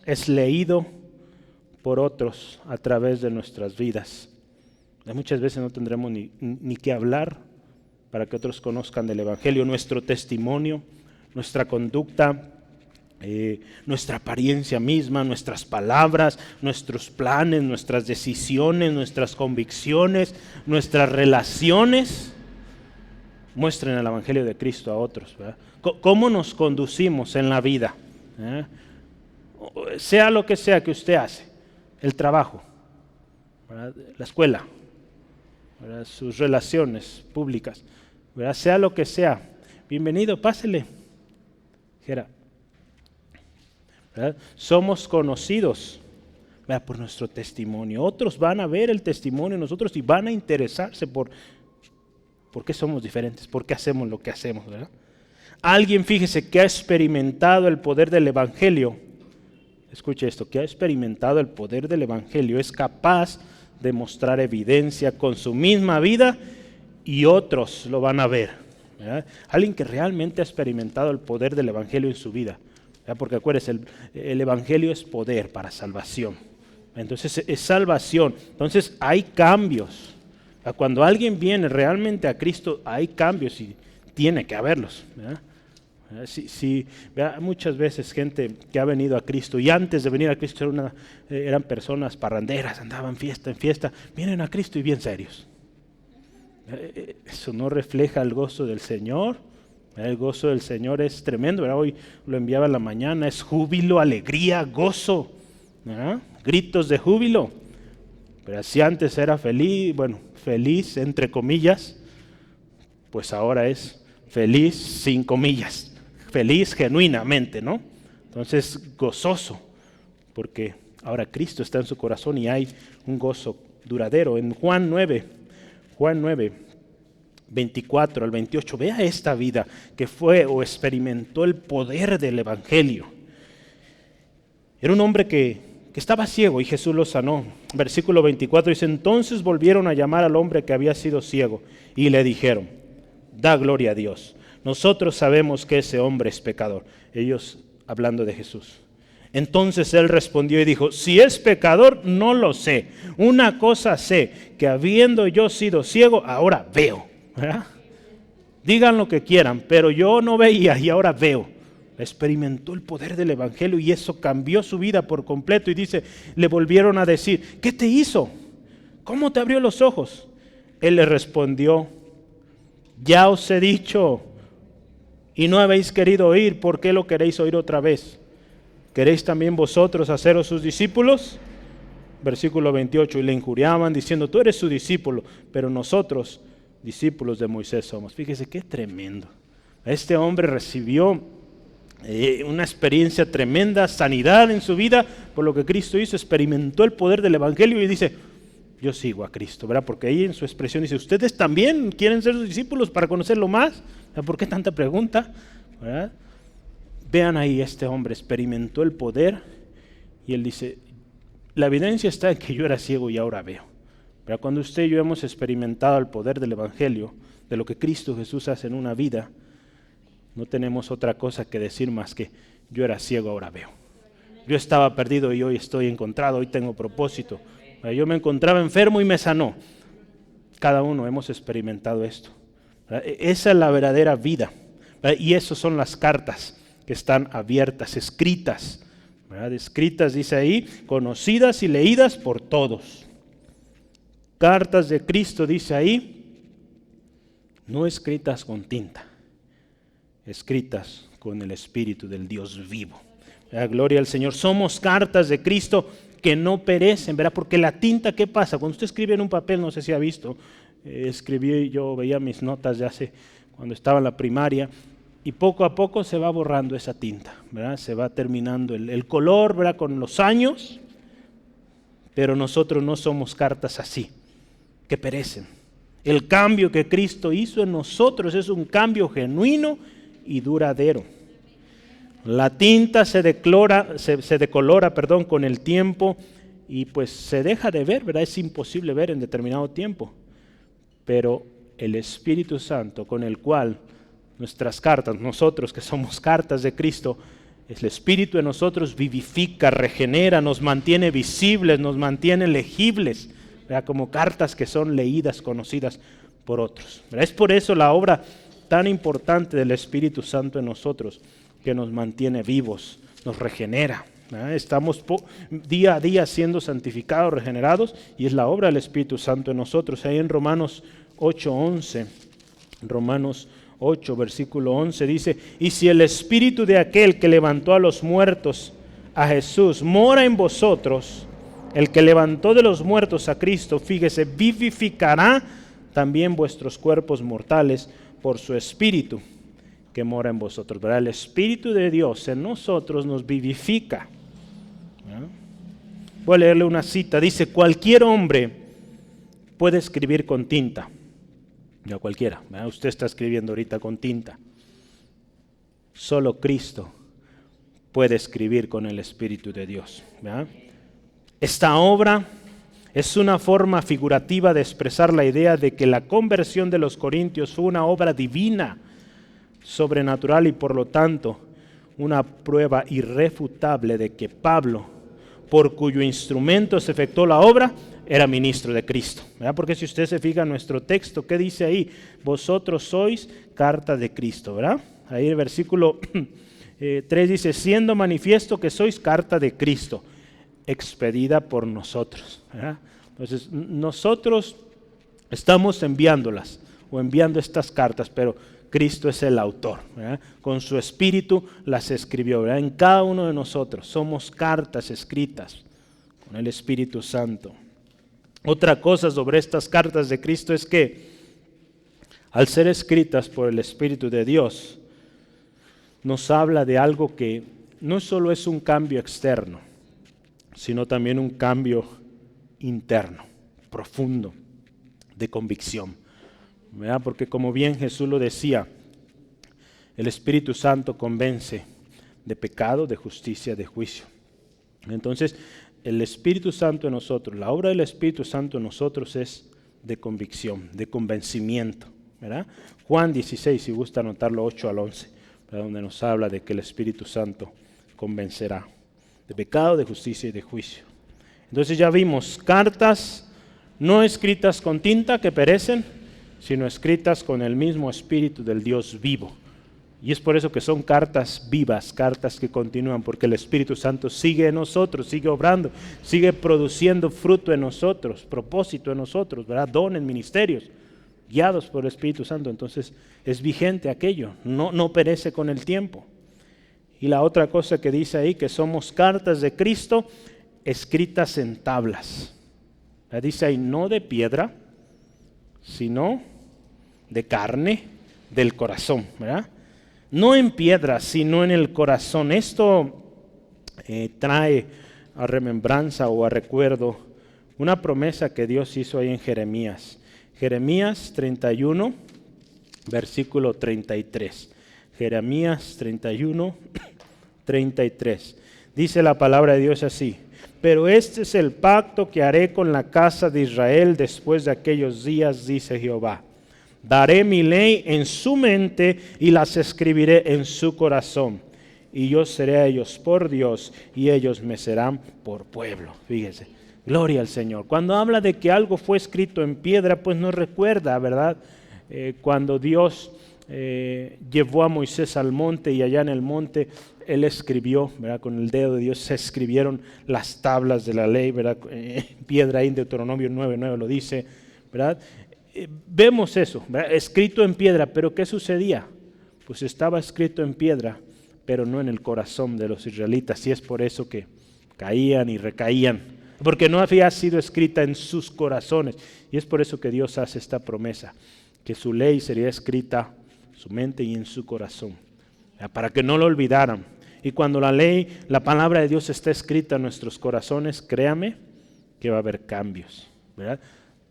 es leído por otros a través de nuestras vidas. Muchas veces no tendremos ni que hablar para que otros conozcan del Evangelio, nuestro testimonio, nuestra conducta, nuestra apariencia misma, nuestras palabras, nuestros planes, nuestras decisiones, nuestras convicciones, nuestras relaciones, muestren el Evangelio de Cristo a otros, ¿verdad? ¿Cómo nos conducimos en la vida? Sea lo que sea que usted hace, el trabajo, ¿verdad? La escuela, ¿verdad? Sus relaciones públicas, ¿verdad? Sea lo que sea, bienvenido, pásele. ¿Verdad? Somos conocidos, ¿verdad? Por nuestro testimonio. Otros van a ver el testimonio de nosotros y van a interesarse por qué somos diferentes, por qué hacemos lo que hacemos, ¿verdad? Alguien, fíjese, que ha experimentado el poder del Evangelio, escuche esto, que ha experimentado el poder del Evangelio, es capaz de mostrar evidencia con su misma vida y otros lo van a ver, ¿verdad? Alguien que realmente ha experimentado el poder del Evangelio en su vida, ¿verdad? Porque acuérdense, el Evangelio es poder para salvación, entonces es salvación, entonces hay cambios. Cuando alguien viene realmente a Cristo hay cambios y tiene que haberlos, ¿verdad? Sí, muchas veces gente que ha venido a Cristo y antes de venir a Cristo eran personas parranderas, andaban fiesta en fiesta, vienen a Cristo y bien serios. Eso no refleja el gozo del Señor. El gozo del Señor es tremendo, ¿verdad? Hoy lo enviaba en la mañana, es júbilo, alegría, gozo, ¿verdad? Gritos de júbilo. Pero si antes era feliz entre comillas, pues ahora es feliz sin comillas. Feliz genuinamente, ¿no? Entonces, gozoso, porque ahora Cristo está en su corazón y hay un gozo duradero. En Juan 9, 24 al 28, vea esta vida que fue o experimentó el poder del Evangelio. Era un hombre que que estaba ciego y Jesús lo sanó. Versículo 24 dice, entonces volvieron a llamar al hombre que había sido ciego y le dijeron, da gloria a Dios. Nosotros sabemos que ese hombre es pecador. Ellos hablando de Jesús. Entonces él respondió y dijo, si es pecador, no lo sé. Una cosa sé, que habiendo yo sido ciego, ahora veo. ¿Verdad? Digan lo que quieran, pero yo no veía y ahora veo. Experimentó el poder del evangelio y eso cambió su vida por completo. Y dice, le volvieron a decir, ¿qué te hizo? ¿Cómo te abrió los ojos? Él le respondió, ya os he dicho y no habéis querido oír, ¿por qué lo queréis oír otra vez? ¿Queréis también vosotros haceros sus discípulos? Versículo 28, y le injuriaban diciendo, tú eres su discípulo, pero nosotros discípulos de Moisés somos. Fíjese qué tremendo. Este hombre recibió una experiencia tremenda, sanidad en su vida, por lo que Cristo hizo, experimentó el poder del evangelio y dice, yo sigo a Cristo, ¿verdad? Porque ahí en su expresión dice, ¿ustedes también quieren ser sus discípulos para conocerlo más? ¿Por qué tanta pregunta? ¿Verdad? Vean ahí, este hombre experimentó el poder y él dice, la evidencia está en que yo era ciego y ahora veo. Pero cuando usted y yo hemos experimentado el poder del evangelio, de lo que Cristo Jesús hace en una vida, no tenemos otra cosa que decir más que yo era ciego, ahora veo. Yo estaba perdido y hoy estoy encontrado, hoy tengo propósito. Yo me encontraba enfermo y me sanó. Cada uno hemos experimentado esto. Esa es la verdadera vida. Y esas son las cartas que están abiertas, escritas. Escritas, dice ahí, conocidas y leídas por todos. Cartas de Cristo, dice ahí, no escritas con tinta, escritas con el Espíritu del Dios vivo. Gloria al Señor. Somos cartas de Cristo que no perecen, ¿verdad? Porque la tinta, ¿qué pasa? Cuando usted escribe en un papel, no sé si ha visto, escribí, yo veía mis notas de hace, cuando estaba en la primaria, y poco a poco se va borrando esa tinta, ¿verdad? Se va terminando el color, ¿verdad? Con los años, pero nosotros no somos cartas así, que perecen. El cambio que Cristo hizo en nosotros es un cambio genuino y duradero. La tinta se decolora con el tiempo y pues se deja de ver, ¿verdad? Es imposible ver en determinado tiempo. Pero el Espíritu Santo con el cual nuestras cartas, nosotros que somos cartas de Cristo, el Espíritu en nosotros vivifica, regenera, nos mantiene visibles, nos mantiene legibles, ¿verdad? Como cartas que son leídas, conocidas por otros, ¿verdad? Es por eso la obra tan importante del Espíritu Santo en nosotros, que nos mantiene vivos, nos regenera, ¿verdad? Estamos día a día siendo santificados, regenerados, y es la obra del Espíritu Santo en nosotros. Ahí en Romanos 8:11, Romanos 8, versículo 11 dice, y si el Espíritu de aquel que levantó a los muertos a Jesús mora en vosotros, el que levantó de los muertos a Cristo, fíjese, vivificará también vuestros cuerpos mortales por su Espíritu que mora en vosotros. ¿Verdad? El Espíritu de Dios en nosotros nos vivifica. ¿Verdad? Voy a leerle una cita. Dice, cualquier hombre puede escribir con tinta. Ya cualquiera. ¿Verdad? Usted está escribiendo ahorita con tinta. Solo Cristo puede escribir con el Espíritu de Dios. ¿Verdad? Esta obra es una forma figurativa de expresar la idea de que la conversión de los corintios fue una obra divina, sobrenatural y por lo tanto una prueba irrefutable de que Pablo, por cuyo instrumento se efectuó la obra, era ministro de Cristo. ¿Verdad? Porque si usted se fija en nuestro texto, ¿qué dice ahí? Vosotros sois carta de Cristo, ¿verdad? Ahí el versículo 3 dice, siendo manifiesto que sois carta de Cristo, expedida por nosotros. ¿Verdad? Entonces, nosotros estamos enviándolas o enviando estas cartas, pero Cristo es el autor, ¿verdad? Con su Espíritu las escribió, ¿verdad? En cada uno de nosotros somos cartas escritas con el Espíritu Santo. Otra cosa sobre estas cartas de Cristo es que al ser escritas por el Espíritu de Dios, nos habla de algo que no solo es un cambio externo, sino también un cambio interno, profundo, de convicción. ¿Verdad? Porque como bien Jesús lo decía, el Espíritu Santo convence de pecado, de justicia, de juicio. Entonces, el Espíritu Santo en nosotros, la obra del Espíritu Santo en nosotros es de convicción, de convencimiento, ¿verdad? Juan 16, si gusta anotarlo, 8 al 11, ¿verdad? Donde nos habla de que el Espíritu Santo convencerá de pecado, de justicia y de juicio. Entonces ya vimos cartas no escritas con tinta que perecen, sino escritas con el mismo Espíritu del Dios vivo. Y es por eso que son cartas vivas, cartas que continúan, porque el Espíritu Santo sigue en nosotros, sigue obrando, sigue produciendo fruto en nosotros, propósito en nosotros, ¿verdad? Dones, ministerios, guiados por el Espíritu Santo. Entonces es vigente aquello, no perece con el tiempo. Y la otra cosa que dice ahí, que somos cartas de Cristo escritas en tablas. Dice ahí, no de piedra, sino de carne, del corazón, ¿verdad? No en piedra, sino en el corazón. Esto trae a remembranza o a recuerdo una promesa que Dios hizo ahí en Jeremías. Jeremías 31, versículo 33. Jeremías 31, 33. Dice la palabra de Dios así: pero este es el pacto que haré con la casa de Israel después de aquellos días, dice Jehová. Daré mi ley en su mente y las escribiré en su corazón. Y yo seré a ellos por Dios y ellos me serán por pueblo. Fíjese, gloria al Señor. Cuando habla de que algo fue escrito en piedra, pues nos recuerda, ¿verdad? Cuando Dios llevó a Moisés al monte y allá en el monte él escribió, ¿verdad? Con el dedo de Dios se escribieron las tablas de la ley, ¿verdad? Piedra ahí en Deuteronomio 9:9 lo dice, ¿verdad? Vemos eso, ¿verdad? Escrito en piedra, pero ¿qué sucedía? Pues estaba escrito en piedra, pero no en el corazón de los israelitas, y es por eso que caían y recaían, porque no había sido escrita en sus corazones, y es por eso que Dios hace esta promesa, que su ley sería escrita en su mente y en su corazón, ¿verdad? Para que no lo olvidaran. Y cuando la ley, la palabra de Dios está escrita en nuestros corazones, créame que va a haber cambios, ¿verdad?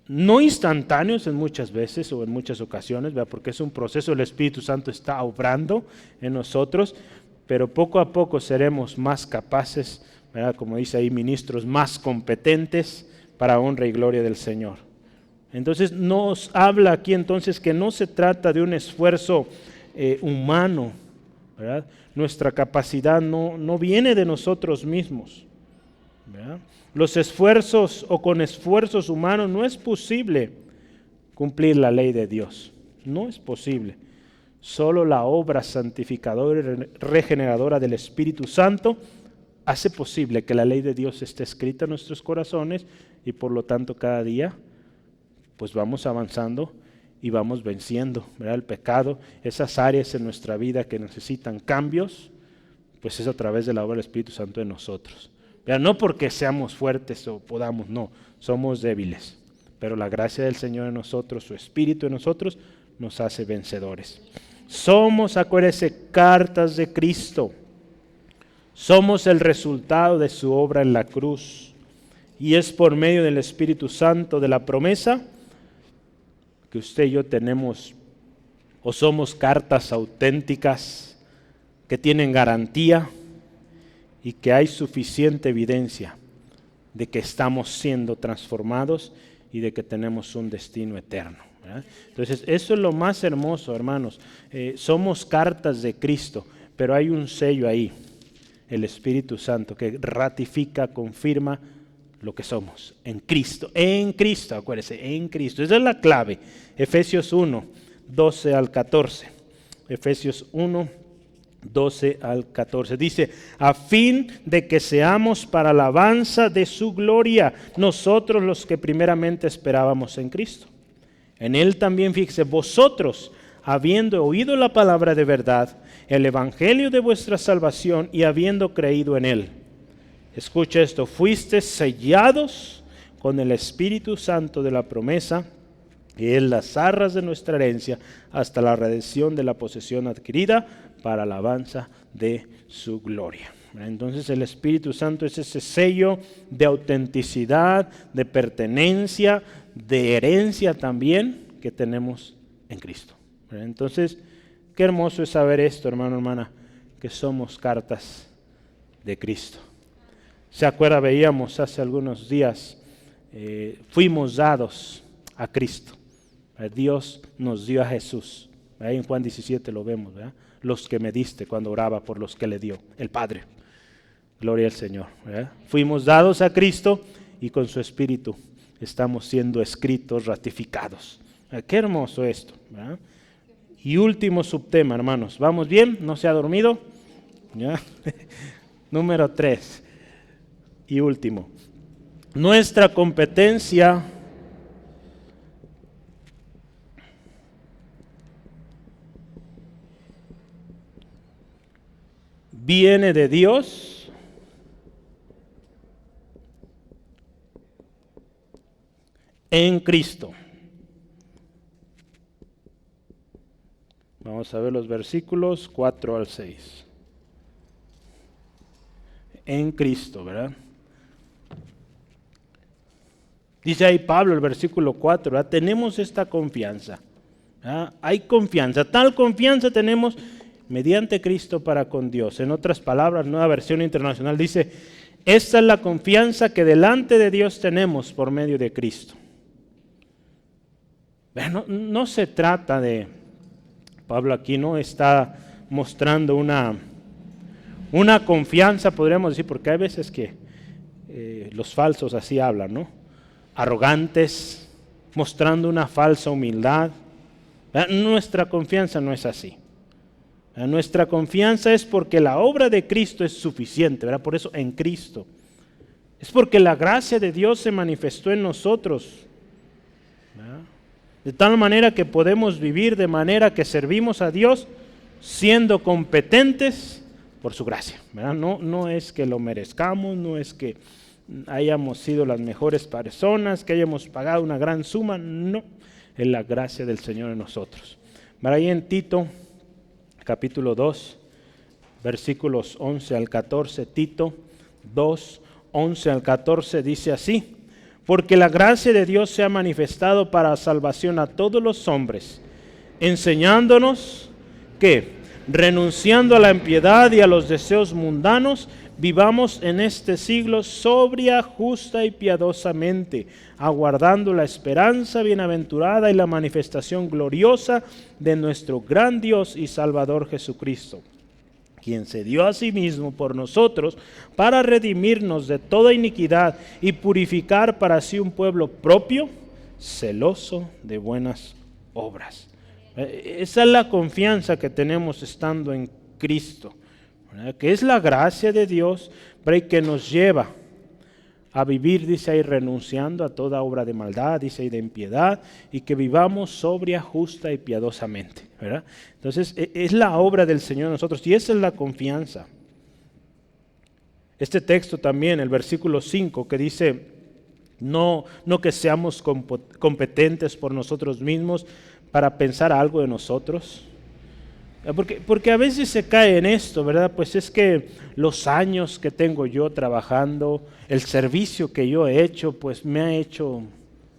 No instantáneos en muchas veces o en muchas ocasiones, ¿verdad? Porque es un proceso, el Espíritu Santo está obrando en nosotros, pero poco a poco seremos más capaces, ¿verdad? Como dice ahí, ministros más competentes para honra y gloria del Señor. Entonces nos habla aquí entonces que no se trata de un esfuerzo humano, ¿verdad? Nuestra capacidad no viene de nosotros mismos, ¿verdad? Los esfuerzos o con esfuerzos humanos no es posible cumplir la ley de Dios. No es posible. Solo la obra santificadora y regeneradora del Espíritu Santo hace posible que la ley de Dios esté escrita en nuestros corazones y por lo tanto cada día pues vamos avanzando y vamos venciendo, ¿verdad? El pecado, esas áreas en nuestra vida que necesitan cambios, pues es a través de la obra del Espíritu Santo en nosotros. No porque seamos fuertes o podamos, no, somos débiles, pero la gracia del Señor en nosotros, su Espíritu en nosotros, nos hace vencedores. Somos, acuérdense, cartas de Cristo, somos el resultado de su obra en la cruz, y es por medio del Espíritu Santo de la promesa que usted y yo tenemos, o somos cartas auténticas que tienen garantía, y que hay suficiente evidencia de que estamos siendo transformados y de que tenemos un destino eterno, ¿verdad? Entonces, eso es lo más hermoso, hermanos. Somos cartas de Cristo, pero hay un sello ahí, el Espíritu Santo, que ratifica, confirma lo que somos, en Cristo, acuérdense, en Cristo. Esa es la clave. Efesios 1, 12 al 14. Efesios 1, 12 al 14. Dice, a fin de que seamos para alabanza de su gloria, nosotros los que primeramente esperábamos en Cristo. En Él también, fíjese, vosotros, habiendo oído la palabra de verdad, el evangelio de vuestra salvación y habiendo creído en Él. Escucha esto, fuisteis sellados con el Espíritu Santo de la promesa, que es las arras de nuestra herencia, hasta la redención de la posesión adquirida para alabanza de su gloria. Entonces el Espíritu Santo es ese sello de autenticidad, de pertenencia, de herencia también que tenemos en Cristo. Entonces, qué hermoso es saber esto, hermano, hermana, que somos cartas de Cristo. Se acuerda, veíamos hace algunos días, fuimos dados a Cristo. Dios nos dio a Jesús. Ahí en Juan 17 lo vemos, ¿verdad? Los que me diste cuando oraba por los que le dio, el Padre. Gloria al Señor, ¿verdad? Fuimos dados a Cristo y con su Espíritu estamos siendo escritos, ratificados. Qué hermoso esto, ¿verdad? Y último subtema, hermanos. ¿Vamos bien? ¿No se ha dormido? ¿Ya? Número 3 y último. Nuestra competencia viene de Dios en Cristo. Vamos a ver los versículos 4 al 6. En Cristo, ¿verdad? Dice ahí Pablo, el versículo 4, ¿verdad? Tenemos esta confianza. ¿Verdad? Hay confianza, tal confianza tenemos mediante Cristo para con Dios. En otras palabras, Nueva Versión Internacional dice, esta es la confianza que delante de Dios tenemos por medio de Cristo. No se trata de, Pablo aquí no está mostrando una confianza, podríamos decir, porque hay veces que los falsos así hablan, ¿no? Arrogantes, mostrando una falsa humildad. Nuestra confianza no es así. Nuestra confianza es porque la obra de Cristo es suficiente, ¿verdad? Por eso en Cristo. Es porque la gracia de Dios se manifestó en nosotros, ¿verdad? De tal manera que podemos vivir de manera que servimos a Dios siendo competentes por su gracia, ¿verdad? No es que lo merezcamos, no es que hayamos sido las mejores personas, que hayamos pagado una gran suma, no, es la gracia del Señor en nosotros. Ahí en Tito, capítulo 2, versículos 11 al 14, Tito 2, 11 al 14 dice así, porque la gracia de Dios se ha manifestado para salvación a todos los hombres, enseñándonos que, renunciando a la impiedad y a los deseos mundanos, vivamos en este siglo sobria, justa y piadosamente, aguardando la esperanza bienaventurada y la manifestación gloriosa de nuestro gran Dios y Salvador Jesucristo, quien se dio a sí mismo por nosotros para redimirnos de toda iniquidad y purificar para sí un pueblo propio, celoso de buenas obras. Esa es la confianza que tenemos estando en Cristo, ¿verdad? Que es la gracia de Dios, pero que nos lleva a vivir, dice ahí, renunciando a toda obra de maldad, dice ahí, de impiedad, y que vivamos sobria, justa y piadosamente, ¿verdad? Entonces, es la obra del Señor en nosotros, y esa es la confianza. Este texto también, el versículo 5, que dice, no que seamos competentes por nosotros mismos para pensar algo de nosotros. Porque a veces se cae en esto, ¿verdad? Pues es que los años que tengo yo trabajando, el servicio que yo he hecho, pues me ha hecho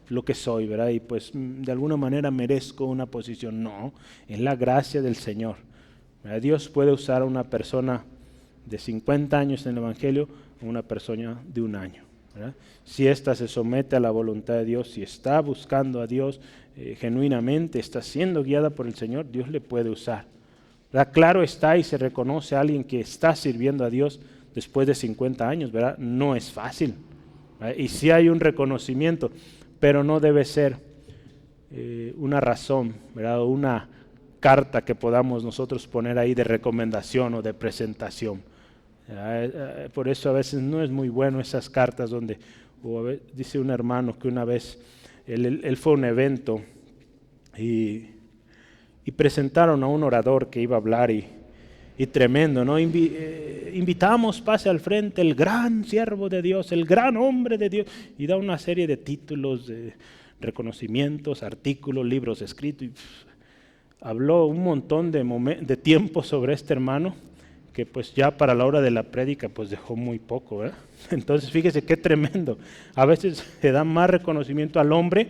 lo que soy, ¿verdad? Y pues de alguna manera merezco una posición. No, es la gracia del Señor, ¿verdad? Dios puede usar a una persona de 50 años en el Evangelio o una persona de 1 año, ¿verdad? Si ésta se somete a la voluntad de Dios, si está buscando a Dios genuinamente, está siendo guiada por el Señor, Dios le puede usar. ¿Verdad? Claro está y se reconoce a alguien que está sirviendo a Dios después de 50 años, ¿verdad? No es fácil, ¿verdad? Y sí hay un reconocimiento, pero no debe ser una razón, ¿verdad? O una carta que podamos nosotros poner ahí de recomendación o de presentación. Por eso a veces no es muy bueno esas cartas donde, dice un hermano que una vez él fue a un evento y presentaron a un orador que iba a hablar y tremendo, ¿no? Invitamos, pase al frente, el gran siervo de Dios, el gran hombre de Dios, y da una serie de títulos, de reconocimientos, artículos, libros escritos, y habló un montón de tiempo sobre este hermano, que pues ya para la hora de la prédica pues dejó muy poco, ¿verdad? Entonces fíjese qué tremendo, a veces se da más reconocimiento al hombre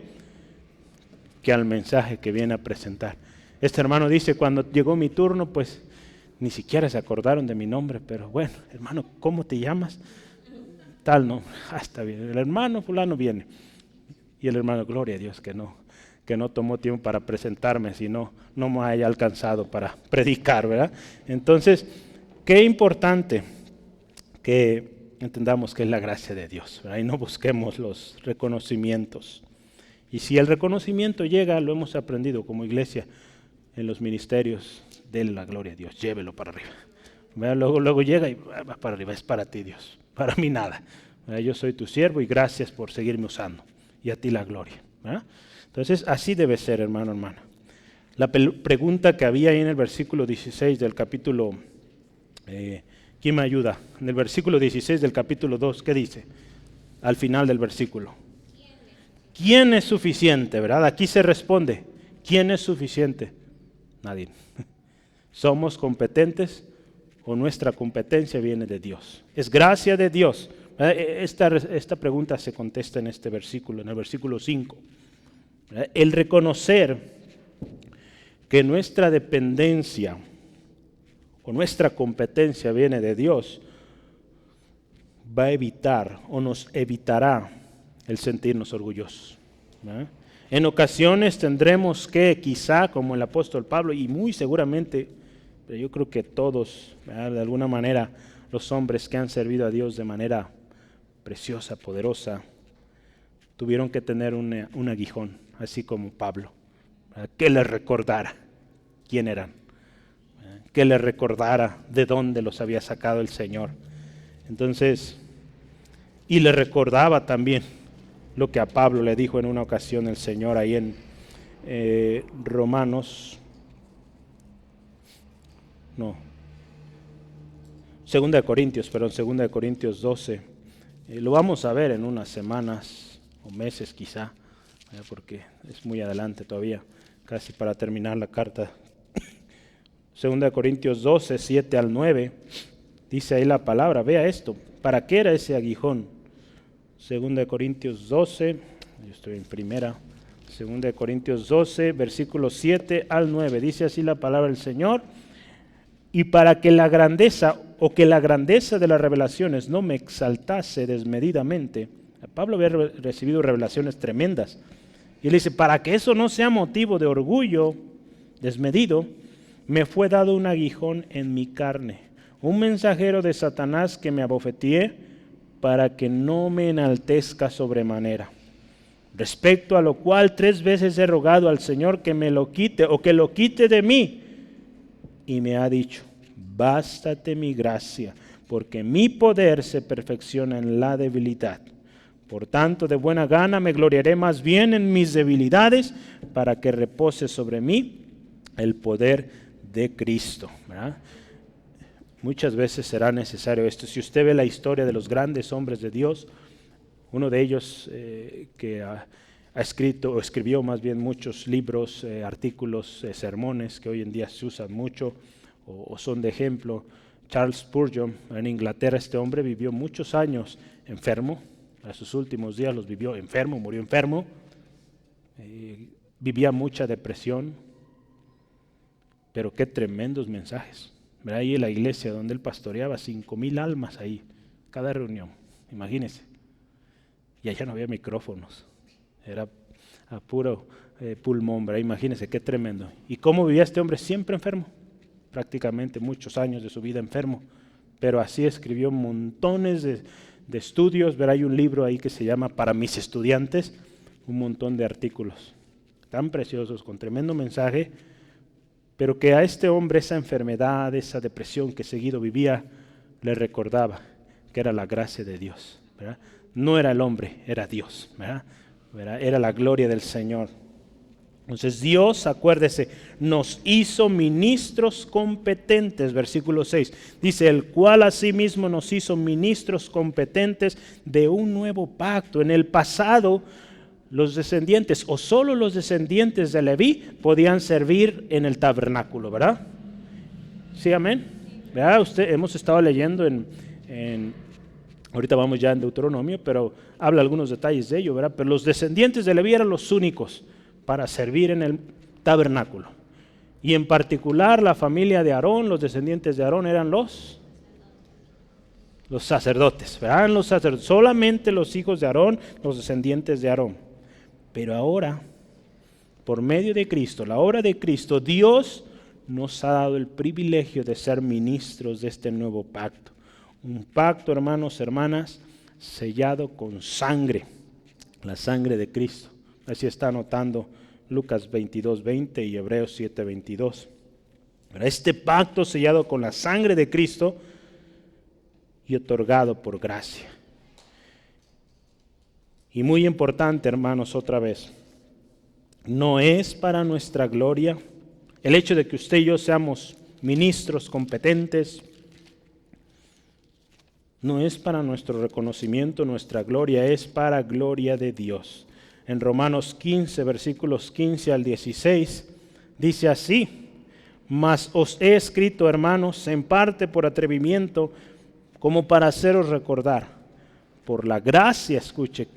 que al mensaje que viene a presentar. Este hermano dice, cuando llegó mi turno, pues ni siquiera se acordaron de mi nombre, pero bueno, hermano, ¿cómo te llamas? tal, no, está bien, el hermano fulano viene. Y el hermano, gloria a Dios que no tomó tiempo para presentarme, sino no me haya alcanzado para predicar, ¿verdad? Entonces, qué importante que entendamos que es la gracia de Dios, ¿verdad? Y no busquemos los reconocimientos. Y si el reconocimiento llega, lo hemos aprendido como iglesia en los ministerios, denle la gloria a Dios, llévelo para arriba. ¿Verdad? Luego llega y va para arriba, es para ti Dios, para mí nada. ¿Verdad? Yo soy tu siervo y gracias por seguirme usando. Y a ti la gloria. ¿Verdad? Entonces, así debe ser, hermano, hermana. La pregunta que había ahí en el versículo 16 del capítulo, ¿quién me ayuda? En el versículo 16 del capítulo 2, ¿qué dice? Al final del versículo. ¿Quién es suficiente? ¿Verdad? Aquí se responde, ¿quién es suficiente? Nadie. ¿Somos competentes o nuestra competencia viene de Dios? Es gracia de Dios. Esta pregunta se contesta en este versículo, en el versículo 5. El reconocer que nuestra dependencia o nuestra competencia viene de Dios va a evitar o nos evitará el sentirnos orgullosos. En ocasiones tendremos que, quizá como el apóstol Pablo, y muy seguramente, pero yo creo que todos, ¿verdad? De alguna manera, los hombres que han servido a Dios de manera preciosa, poderosa, tuvieron que tener un aguijón, así como Pablo, ¿verdad? Que les recordara quién eran, ¿verdad? Que les recordara de dónde los había sacado el Señor. Entonces, y le recordaba también lo que a Pablo le dijo en una ocasión el Señor ahí en Segunda de Corintios 12. Lo vamos a ver en unas semanas o meses quizá, porque es muy adelante todavía, casi para terminar la carta. Segunda de Corintios 12, 7 al 9, dice ahí la palabra, vea esto, ¿para qué era ese aguijón? Segunda de Corintios 12, yo estoy en primera, Segunda de Corintios 12, versículos 7 al 9, dice así la palabra del Señor, y para que la grandeza de las revelaciones no me exaltase desmedidamente. Pablo había recibido revelaciones tremendas, y él dice, para que eso no sea motivo de orgullo desmedido, me fue dado un aguijón en mi carne, un mensajero de Satanás que me abofeteé, para que no me enaltezca sobremanera. Respecto a lo cual 3 veces he rogado al Señor que me lo quite o que lo quite de mí. Y me ha dicho, bástate mi gracia, porque mi poder se perfecciona en la debilidad. Por tanto, de buena gana me gloriaré más bien en mis debilidades, para que repose sobre mí el poder de Cristo. ¿Verdad? Muchas veces será necesario esto. Si usted ve la historia de los grandes hombres de Dios, uno de ellos que ha escrito o escribió más bien muchos libros, artículos, sermones que hoy en día se usan mucho o son de ejemplo, Charles Spurgeon, en Inglaterra. Este hombre vivió muchos años enfermo, a sus últimos días los vivió enfermo, murió enfermo, vivía mucha depresión, pero qué tremendos mensajes. Ahí en la iglesia donde él pastoreaba, 5,000 almas ahí, cada reunión, imagínense. Y allá no había micrófonos, era a puro pulmón, ¿verdad? Imagínense qué tremendo. ¿Y cómo vivía este hombre? Siempre enfermo, prácticamente muchos años de su vida enfermo, pero así escribió montones de estudios. ¿Verdad? Hay un libro ahí que se llama Para mis estudiantes, un montón de artículos tan preciosos, con tremendo mensaje, pero que a este hombre esa enfermedad, esa depresión que seguido vivía, le recordaba que era la gracia de Dios, ¿verdad? No era el hombre, era Dios, ¿verdad? Era la gloria del Señor. Entonces Dios, acuérdese, nos hizo ministros competentes, versículo 6, dice, el cual asimismo nos hizo ministros competentes de un nuevo pacto. En el pasado, los descendientes o solo los descendientes de Leví podían servir en el tabernáculo, ¿verdad? Sí, amén. ¿Verdad? Hemos estado leyendo ahorita vamos ya en Deuteronomio, pero habla algunos detalles de ello, ¿verdad? Pero los descendientes de Leví eran los únicos para servir en el tabernáculo. Y en particular la familia de Aarón, los descendientes de Aarón eran los Los sacerdotes, ¿verdad? Los sacerdotes, solamente los hijos de Aarón, los descendientes de Aarón. Pero ahora, por medio de Cristo, la obra de Cristo, Dios nos ha dado el privilegio de ser ministros de este nuevo pacto. Un pacto, hermanos, hermanas, sellado con sangre, la sangre de Cristo. Así está anotando Lucas 22:20 y Hebreos 7:22. Este pacto sellado con la sangre de Cristo y otorgado por gracia. Y muy importante, hermanos, otra vez, no es para nuestra gloria el hecho de que usted y yo seamos ministros competentes. No es para nuestro reconocimiento, nuestra gloria, es para gloria de Dios. En Romanos 15, versículos 15 al 16, dice así: mas os he escrito, hermanos, en parte por atrevimiento, como para haceros recordar, por la gracia, escuche,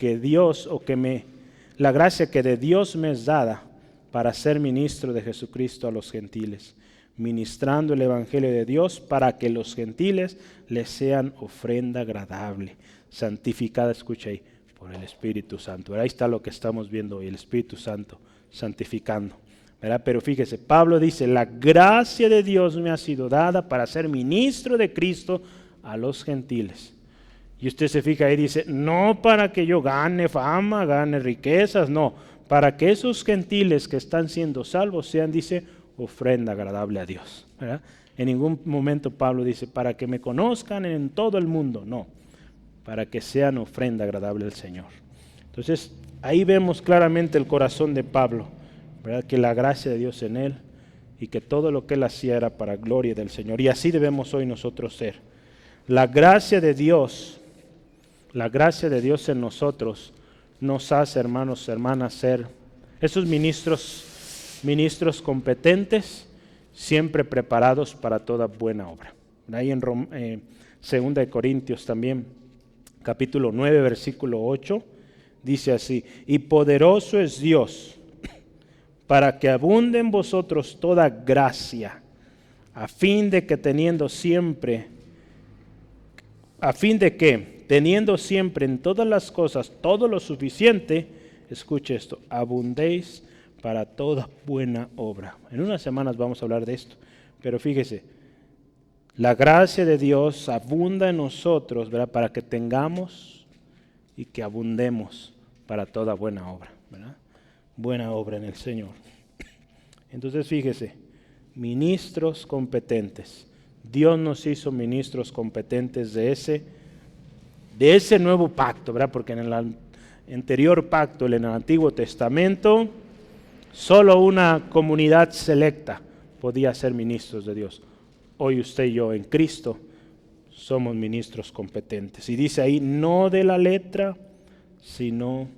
la gracia que de Dios me es dada para ser ministro de Jesucristo a los gentiles, ministrando el evangelio de Dios para que los gentiles les sean ofrenda agradable, santificada, escucha ahí, por el Espíritu Santo. Ahí está lo que estamos viendo hoy, el Espíritu Santo santificando, ¿verdad? Pero fíjese, Pablo dice, la gracia de Dios me ha sido dada para ser ministro de Cristo a los gentiles. Y usted se fija ahí, dice, no para que yo gane fama, gane riquezas, no, para que esos gentiles que están siendo salvos sean, dice, ofrenda agradable a Dios, ¿verdad? En ningún momento Pablo dice, para que me conozcan en todo el mundo, no, para que sean ofrenda agradable al Señor. Entonces, ahí vemos claramente el corazón de Pablo, ¿verdad? Que la gracia de Dios en él y que todo lo que él hacía era para gloria del Señor. Y así debemos hoy nosotros ser. La gracia de Dios en nosotros nos hace, hermanos, hermanas, ser esos ministros competentes, siempre preparados para toda buena obra. Ahí en 2 de Corintios también, capítulo 9, versículo 8, dice así: y poderoso es Dios para que abunde en vosotros toda gracia, a fin de que teniendo siempre en todas las cosas todo lo suficiente, escuche esto, abundéis para toda buena obra. En unas semanas vamos a hablar de esto, pero fíjese, la gracia de Dios abunda en nosotros, ¿verdad? Para que tengamos y que abundemos para toda buena obra, ¿verdad? Buena obra en el Señor. Entonces fíjese, ministros competentes. Dios nos hizo ministros competentes de ese nuevo pacto, ¿verdad? Porque en el anterior pacto, en el Antiguo Testamento, solo una comunidad selecta podía ser ministros de Dios. Hoy usted y yo en Cristo somos ministros competentes. Y dice ahí, no de la letra, sino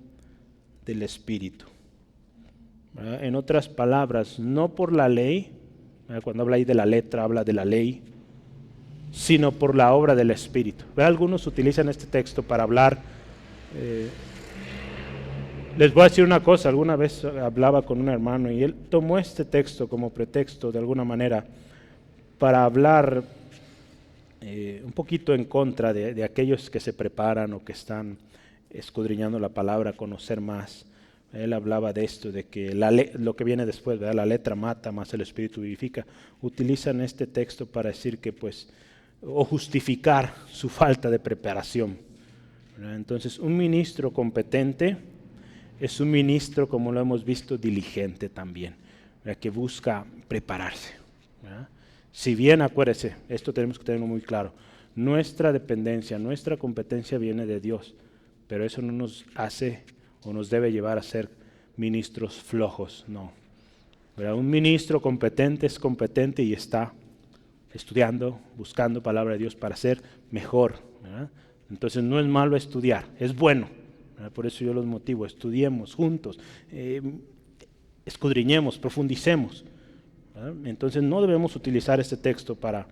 del Espíritu. ¿Verdad? En otras palabras, no por la ley, ¿verdad? Cuando habla ahí de la letra, habla de la ley, sino por la obra del Espíritu. ¿Verdad? Algunos utilizan este texto para hablar. Les voy a decir una cosa, alguna vez hablaba con un hermano y él tomó este texto como pretexto de alguna manera para hablar un poquito en contra de aquellos que se preparan o que están escudriñando la palabra, conocer más. Él hablaba de esto, de que lo que viene después, ¿verdad? La letra mata, más el Espíritu vivifica. Utilizan este texto para decir que o justificar su falta de preparación, ¿verdad? Entonces, un ministro competente es un ministro, como lo hemos visto, diligente también, ¿verdad? Que busca prepararse, ¿verdad? Si bien, acuérdese, esto tenemos que tenerlo muy claro, nuestra dependencia, nuestra competencia viene de Dios, pero eso no nos hace o nos debe llevar a ser ministros flojos, no. ¿Verdad? Un ministro competente es competente y está estudiando, buscando palabra de Dios para ser mejor, ¿verdad? Entonces no es malo estudiar, es bueno, ¿verdad? Por eso yo los motivo, estudiemos juntos, escudriñemos, profundicemos, ¿verdad? Entonces no debemos utilizar este texto para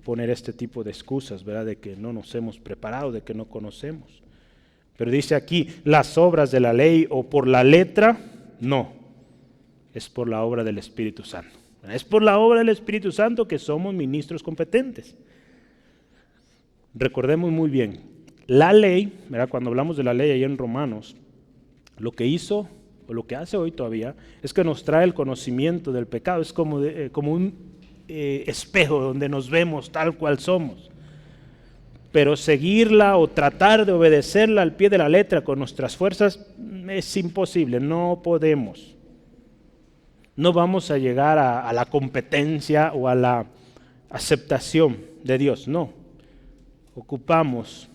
poner este tipo de excusas, ¿verdad? De que no nos hemos preparado, de que no conocemos. Pero dice aquí, las obras de la ley o por la letra, no, es por la obra del Espíritu Santo. Es por la obra del Espíritu Santo que somos ministros competentes. recordemos muy bien, la ley, ¿verdad? Cuando hablamos de la ley ahí en Romanos, lo que hizo, o lo que hace hoy todavía, es que nos trae el conocimiento del pecado, es como un espejo donde nos vemos tal cual somos. Pero seguirla o tratar de obedecerla al pie de la letra con nuestras fuerzas es imposible, no podemos. No vamos a llegar a la competencia o a la aceptación de Dios, no. Ocupamos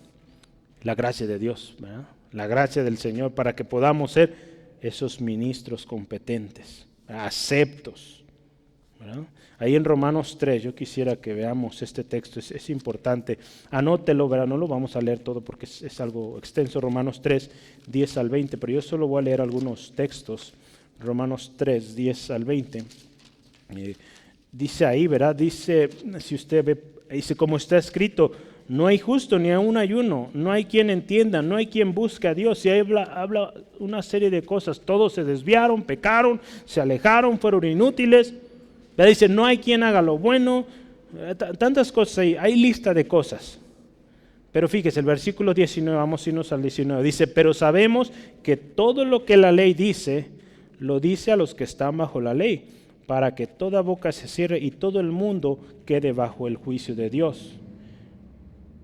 la gracia de Dios, ¿verdad? La gracia del Señor para que podamos ser esos ministros competentes, aceptos, ¿verdad? Ahí en Romanos 3, yo quisiera que veamos este texto, es importante. Anótelo, ¿verdad? No lo vamos a leer todo porque es algo extenso, Romanos 3, 10 al 20, pero yo solo voy a leer algunos textos. Romanos 3, 10 al 20. Dice ahí, ¿verdad? Dice, si usted ve, dice como está escrito, no hay justo ni aún hay uno, no hay quien entienda, no hay quien busque a Dios. Y ahí habla una serie de cosas, todos se desviaron, pecaron, se alejaron, fueron inútiles. Dice, no hay quien haga lo bueno, tantas cosas ahí, hay lista de cosas. Pero fíjese, el versículo 19, vamos a irnos al 19, dice, pero sabemos que todo lo que la ley dice, lo dice a los que están bajo la ley, para que toda boca se cierre y todo el mundo quede bajo el juicio de Dios.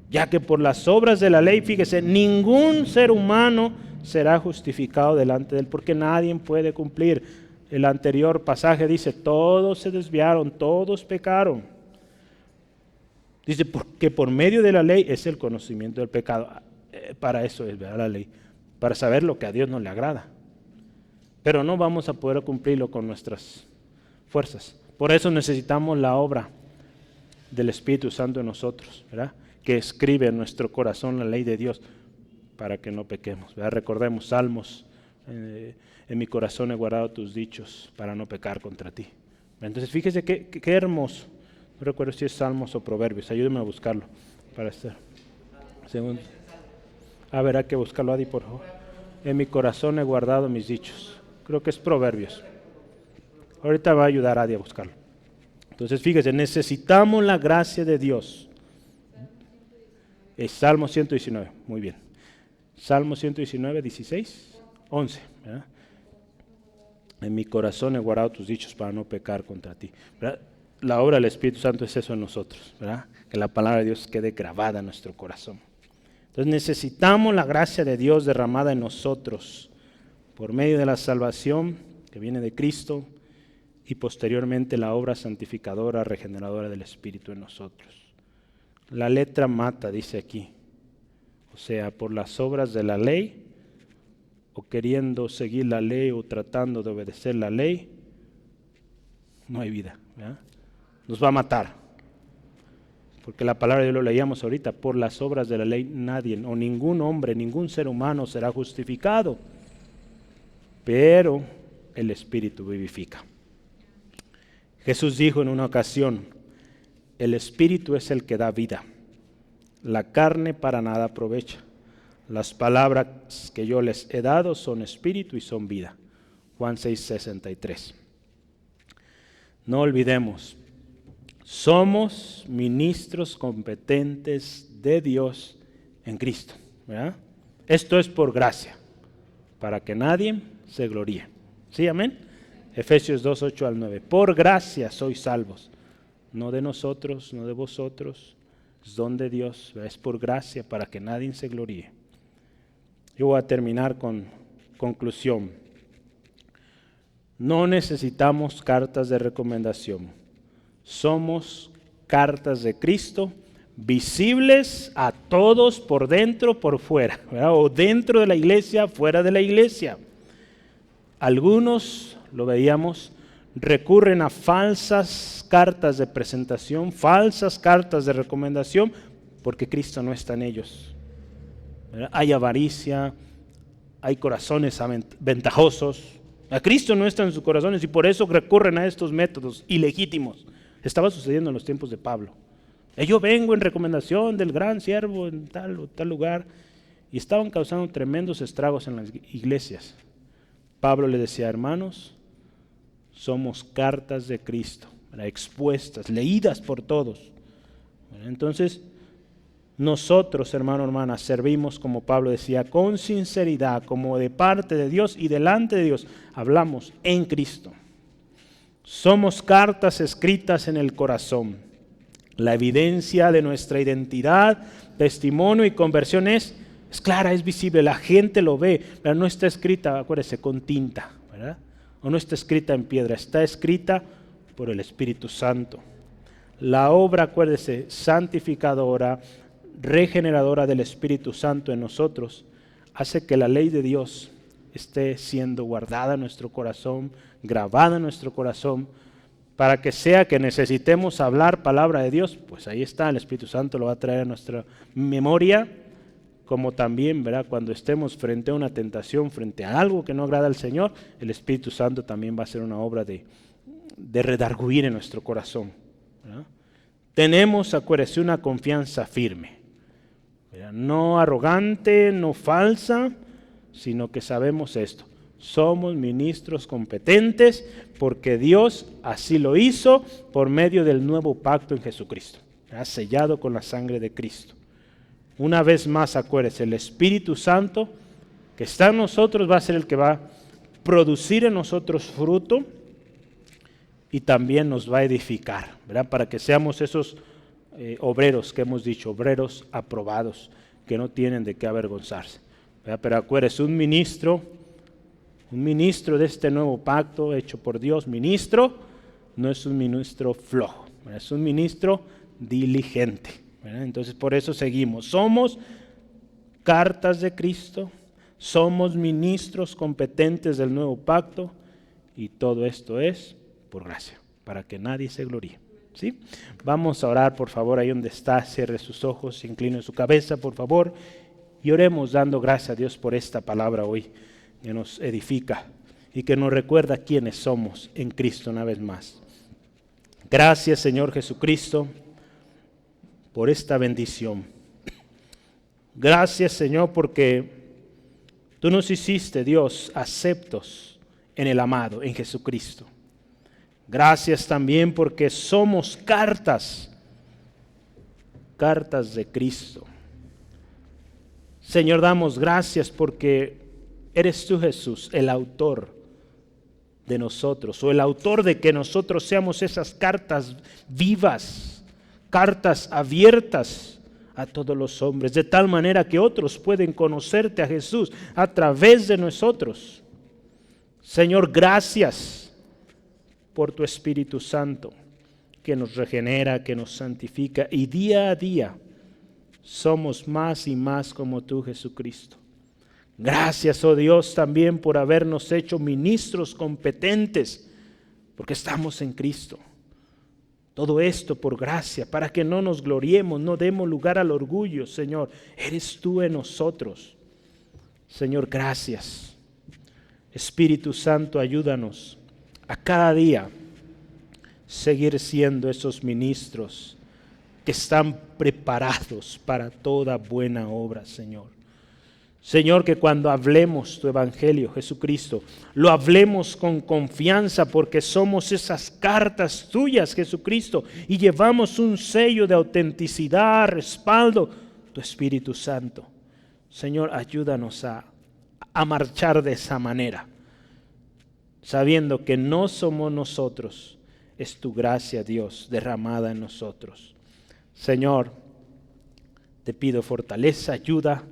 Ya que por las obras de la ley, fíjese, ningún ser humano será justificado delante de él, porque nadie puede cumplir. El anterior pasaje dice, todos se desviaron, todos pecaron. Dice, porque por medio de la ley es el conocimiento del pecado. Para eso es, ¿verdad? La ley, para saber lo que a Dios no le agrada. Pero no vamos a poder cumplirlo con nuestras fuerzas. Por eso necesitamos la obra del Espíritu Santo en nosotros, ¿verdad? Que escribe en nuestro corazón la ley de Dios para que no pequemos, ¿verdad? Recordemos Salmos, en mi corazón he guardado tus dichos para no pecar contra ti. Entonces fíjese qué hermoso. No recuerdo si es Salmos o Proverbios, ayúdeme a buscarlo para estar. Segundo. A ver, hay que buscarlo, Adi, por favor. En mi corazón he guardado mis dichos. Creo que es Proverbios. Ahorita va a ayudar a Adi a buscarlo. Entonces fíjese, necesitamos la gracia de Dios. Es Salmo 119, muy bien. Salmo 119, 16, 11. ¿Verdad? En mi corazón he guardado tus dichos para no pecar contra ti. ¿Verdad? La obra del Espíritu Santo es eso en nosotros, ¿verdad? Que la palabra de Dios quede grabada en nuestro corazón. Entonces necesitamos la gracia de Dios derramada en nosotros por medio de la salvación que viene de Cristo y posteriormente la obra santificadora, regeneradora del Espíritu en nosotros. La letra mata, dice aquí. O sea, por las obras de la ley, o queriendo seguir la ley o tratando de obedecer la ley, no hay vida, ¿verdad? Nos va a matar. Porque la palabra de Dios lo leíamos ahorita, por las obras de la ley nadie, o ningún hombre, ningún ser humano será justificado. Pero el Espíritu vivifica. Jesús dijo en una ocasión, el Espíritu es el que da vida, la carne para nada aprovecha. Las palabras que yo les he dado son espíritu y son vida. Juan 6:63. No olvidemos, somos ministros competentes de Dios en Cristo, ¿verdad? Esto es por gracia, para que nadie se gloríe. ¿Sí, amén? Efesios 2, 8 al 9. Por gracia sois salvos, no de nosotros, no de vosotros, es don de Dios, es por gracia para que nadie se gloríe. Yo voy a terminar con conclusión. No necesitamos cartas de recomendación. Somos cartas de Cristo visibles a todos por dentro, por fuera, ¿verdad? O dentro de la iglesia, fuera de la iglesia. Algunos, lo veíamos, recurren a falsas cartas de presentación, falsas cartas de recomendación, porque Cristo no está en ellos. ¿Verdad? Hay avaricia, hay corazones ventajosos. A Cristo no está en sus corazones y por eso recurren a estos métodos ilegítimos. Estaba sucediendo en los tiempos de Pablo. Yo vengo en recomendación del gran siervo en tal o tal lugar y estaban causando tremendos estragos en las iglesias. Pablo le decía, hermanos, somos cartas de Cristo, ¿verdad? Expuestas, leídas por todos. ¿Verdad? Entonces, nosotros, hermano, hermana, servimos, como Pablo decía, con sinceridad, como de parte de Dios y delante de Dios. Hablamos en Cristo. Somos cartas escritas en el corazón. La evidencia de nuestra identidad, testimonio y conversión es clara, es visible, la gente lo ve, pero no está escrita, acuérdese, con tinta, ¿verdad? O no está escrita en piedra, está escrita por el Espíritu Santo. La obra, acuérdese, santificadora, regeneradora del Espíritu Santo en nosotros, hace que la ley de Dios esté siendo guardada en nuestro corazón, grabada en nuestro corazón, para que sea que necesitemos hablar palabra de Dios, pues ahí está, el Espíritu Santo lo va a traer a nuestra memoria, como también, ¿verdad? Cuando estemos frente a una tentación, frente a algo que no agrada al Señor, el Espíritu Santo también va a hacer una obra de redarguir en nuestro corazón, ¿verdad? Tenemos, acuérdese, una confianza firme, ¿verdad? No arrogante, no falsa, sino que sabemos esto. Somos ministros competentes porque Dios así lo hizo por medio del nuevo pacto en Jesucristo, ¿verdad? Sellado con la sangre de Cristo. Una vez más, acuérdese, el Espíritu Santo que está en nosotros va a ser el que va a producir en nosotros fruto y también nos va a edificar, ¿verdad? Para que seamos esos obreros que hemos dicho, obreros aprobados, que no tienen de qué avergonzarse, ¿verdad? Pero acuérdese, un ministro de este nuevo pacto hecho por Dios, ministro, no es un ministro flojo, ¿verdad? Es un ministro diligente, ¿verdad? Entonces por eso seguimos, somos cartas de Cristo, somos ministros competentes del nuevo pacto y todo esto es por gracia, para que nadie se gloríe, ¿sí? Vamos a orar, por favor, ahí donde está, cierre sus ojos, incline su cabeza, por favor, y oremos dando gracias a Dios por esta palabra hoy, que nos edifica y que nos recuerda quiénes somos en Cristo una vez más. Gracias, Señor Jesucristo, por esta bendición. Gracias, Señor, porque tú nos hiciste, Dios, aceptos en el amado, en Jesucristo. Gracias también porque somos cartas de Cristo. Señor, damos gracias porque eres tú, Jesús, el autor de nosotros, o el autor de que nosotros seamos esas cartas vivas, cartas abiertas a todos los hombres, de tal manera que otros pueden conocerte a Jesús a través de nosotros. Señor, gracias por tu Espíritu Santo, que nos regenera, que nos santifica, y día a día somos más y más como tú, Jesucristo. Gracias, oh Dios, también por habernos hecho ministros competentes, porque estamos en Cristo. Todo esto por gracia, para que no nos gloriemos, no demos lugar al orgullo, Señor. Eres tú en nosotros. Señor, gracias. Espíritu Santo, ayúdanos a cada día seguir siendo esos ministros que están preparados para toda buena obra, Señor. Señor, que cuando hablemos tu evangelio, Jesucristo, lo hablemos con confianza porque somos esas cartas tuyas, Jesucristo, y llevamos un sello de autenticidad, respaldo, tu Espíritu Santo. Señor, ayúdanos a marchar de esa manera, sabiendo que no somos nosotros, es tu gracia, Dios, derramada en nosotros. Señor, te pido fortaleza, ayuda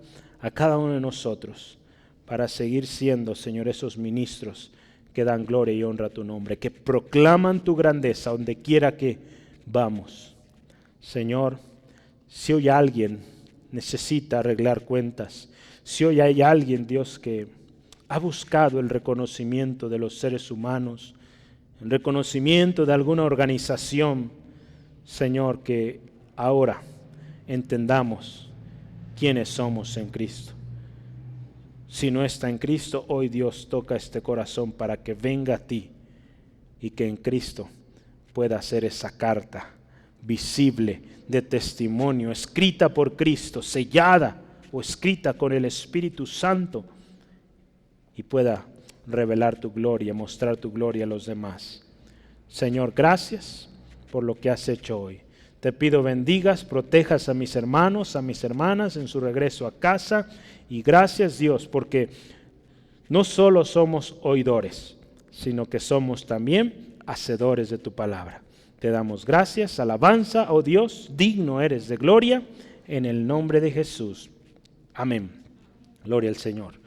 a cada uno de nosotros para seguir siendo, Señor, esos ministros que dan gloria y honra a tu nombre, que proclaman tu grandeza donde quiera que vamos. Señor, si hoy alguien necesita arreglar cuentas, si hoy hay alguien, Dios, que ha buscado el reconocimiento de los seres humanos, el reconocimiento de alguna organización, Señor, que ahora entendamos quiénes somos en Cristo. Si no está en Cristo, hoy Dios toca este corazón para que venga a ti y que en Cristo pueda ser esa carta visible de testimonio, escrita por Cristo, sellada o escrita con el Espíritu Santo, y pueda revelar tu gloria, mostrar tu gloria a los demás. Señor, gracias por lo que has hecho hoy. Te pido bendigas, protejas a mis hermanos, a mis hermanas en su regreso a casa. Y gracias, Dios, porque no solo somos oidores, sino que somos también hacedores de tu palabra. Te damos gracias, alabanza, oh Dios, digno eres de gloria, en el nombre de Jesús. Amén. Gloria al Señor.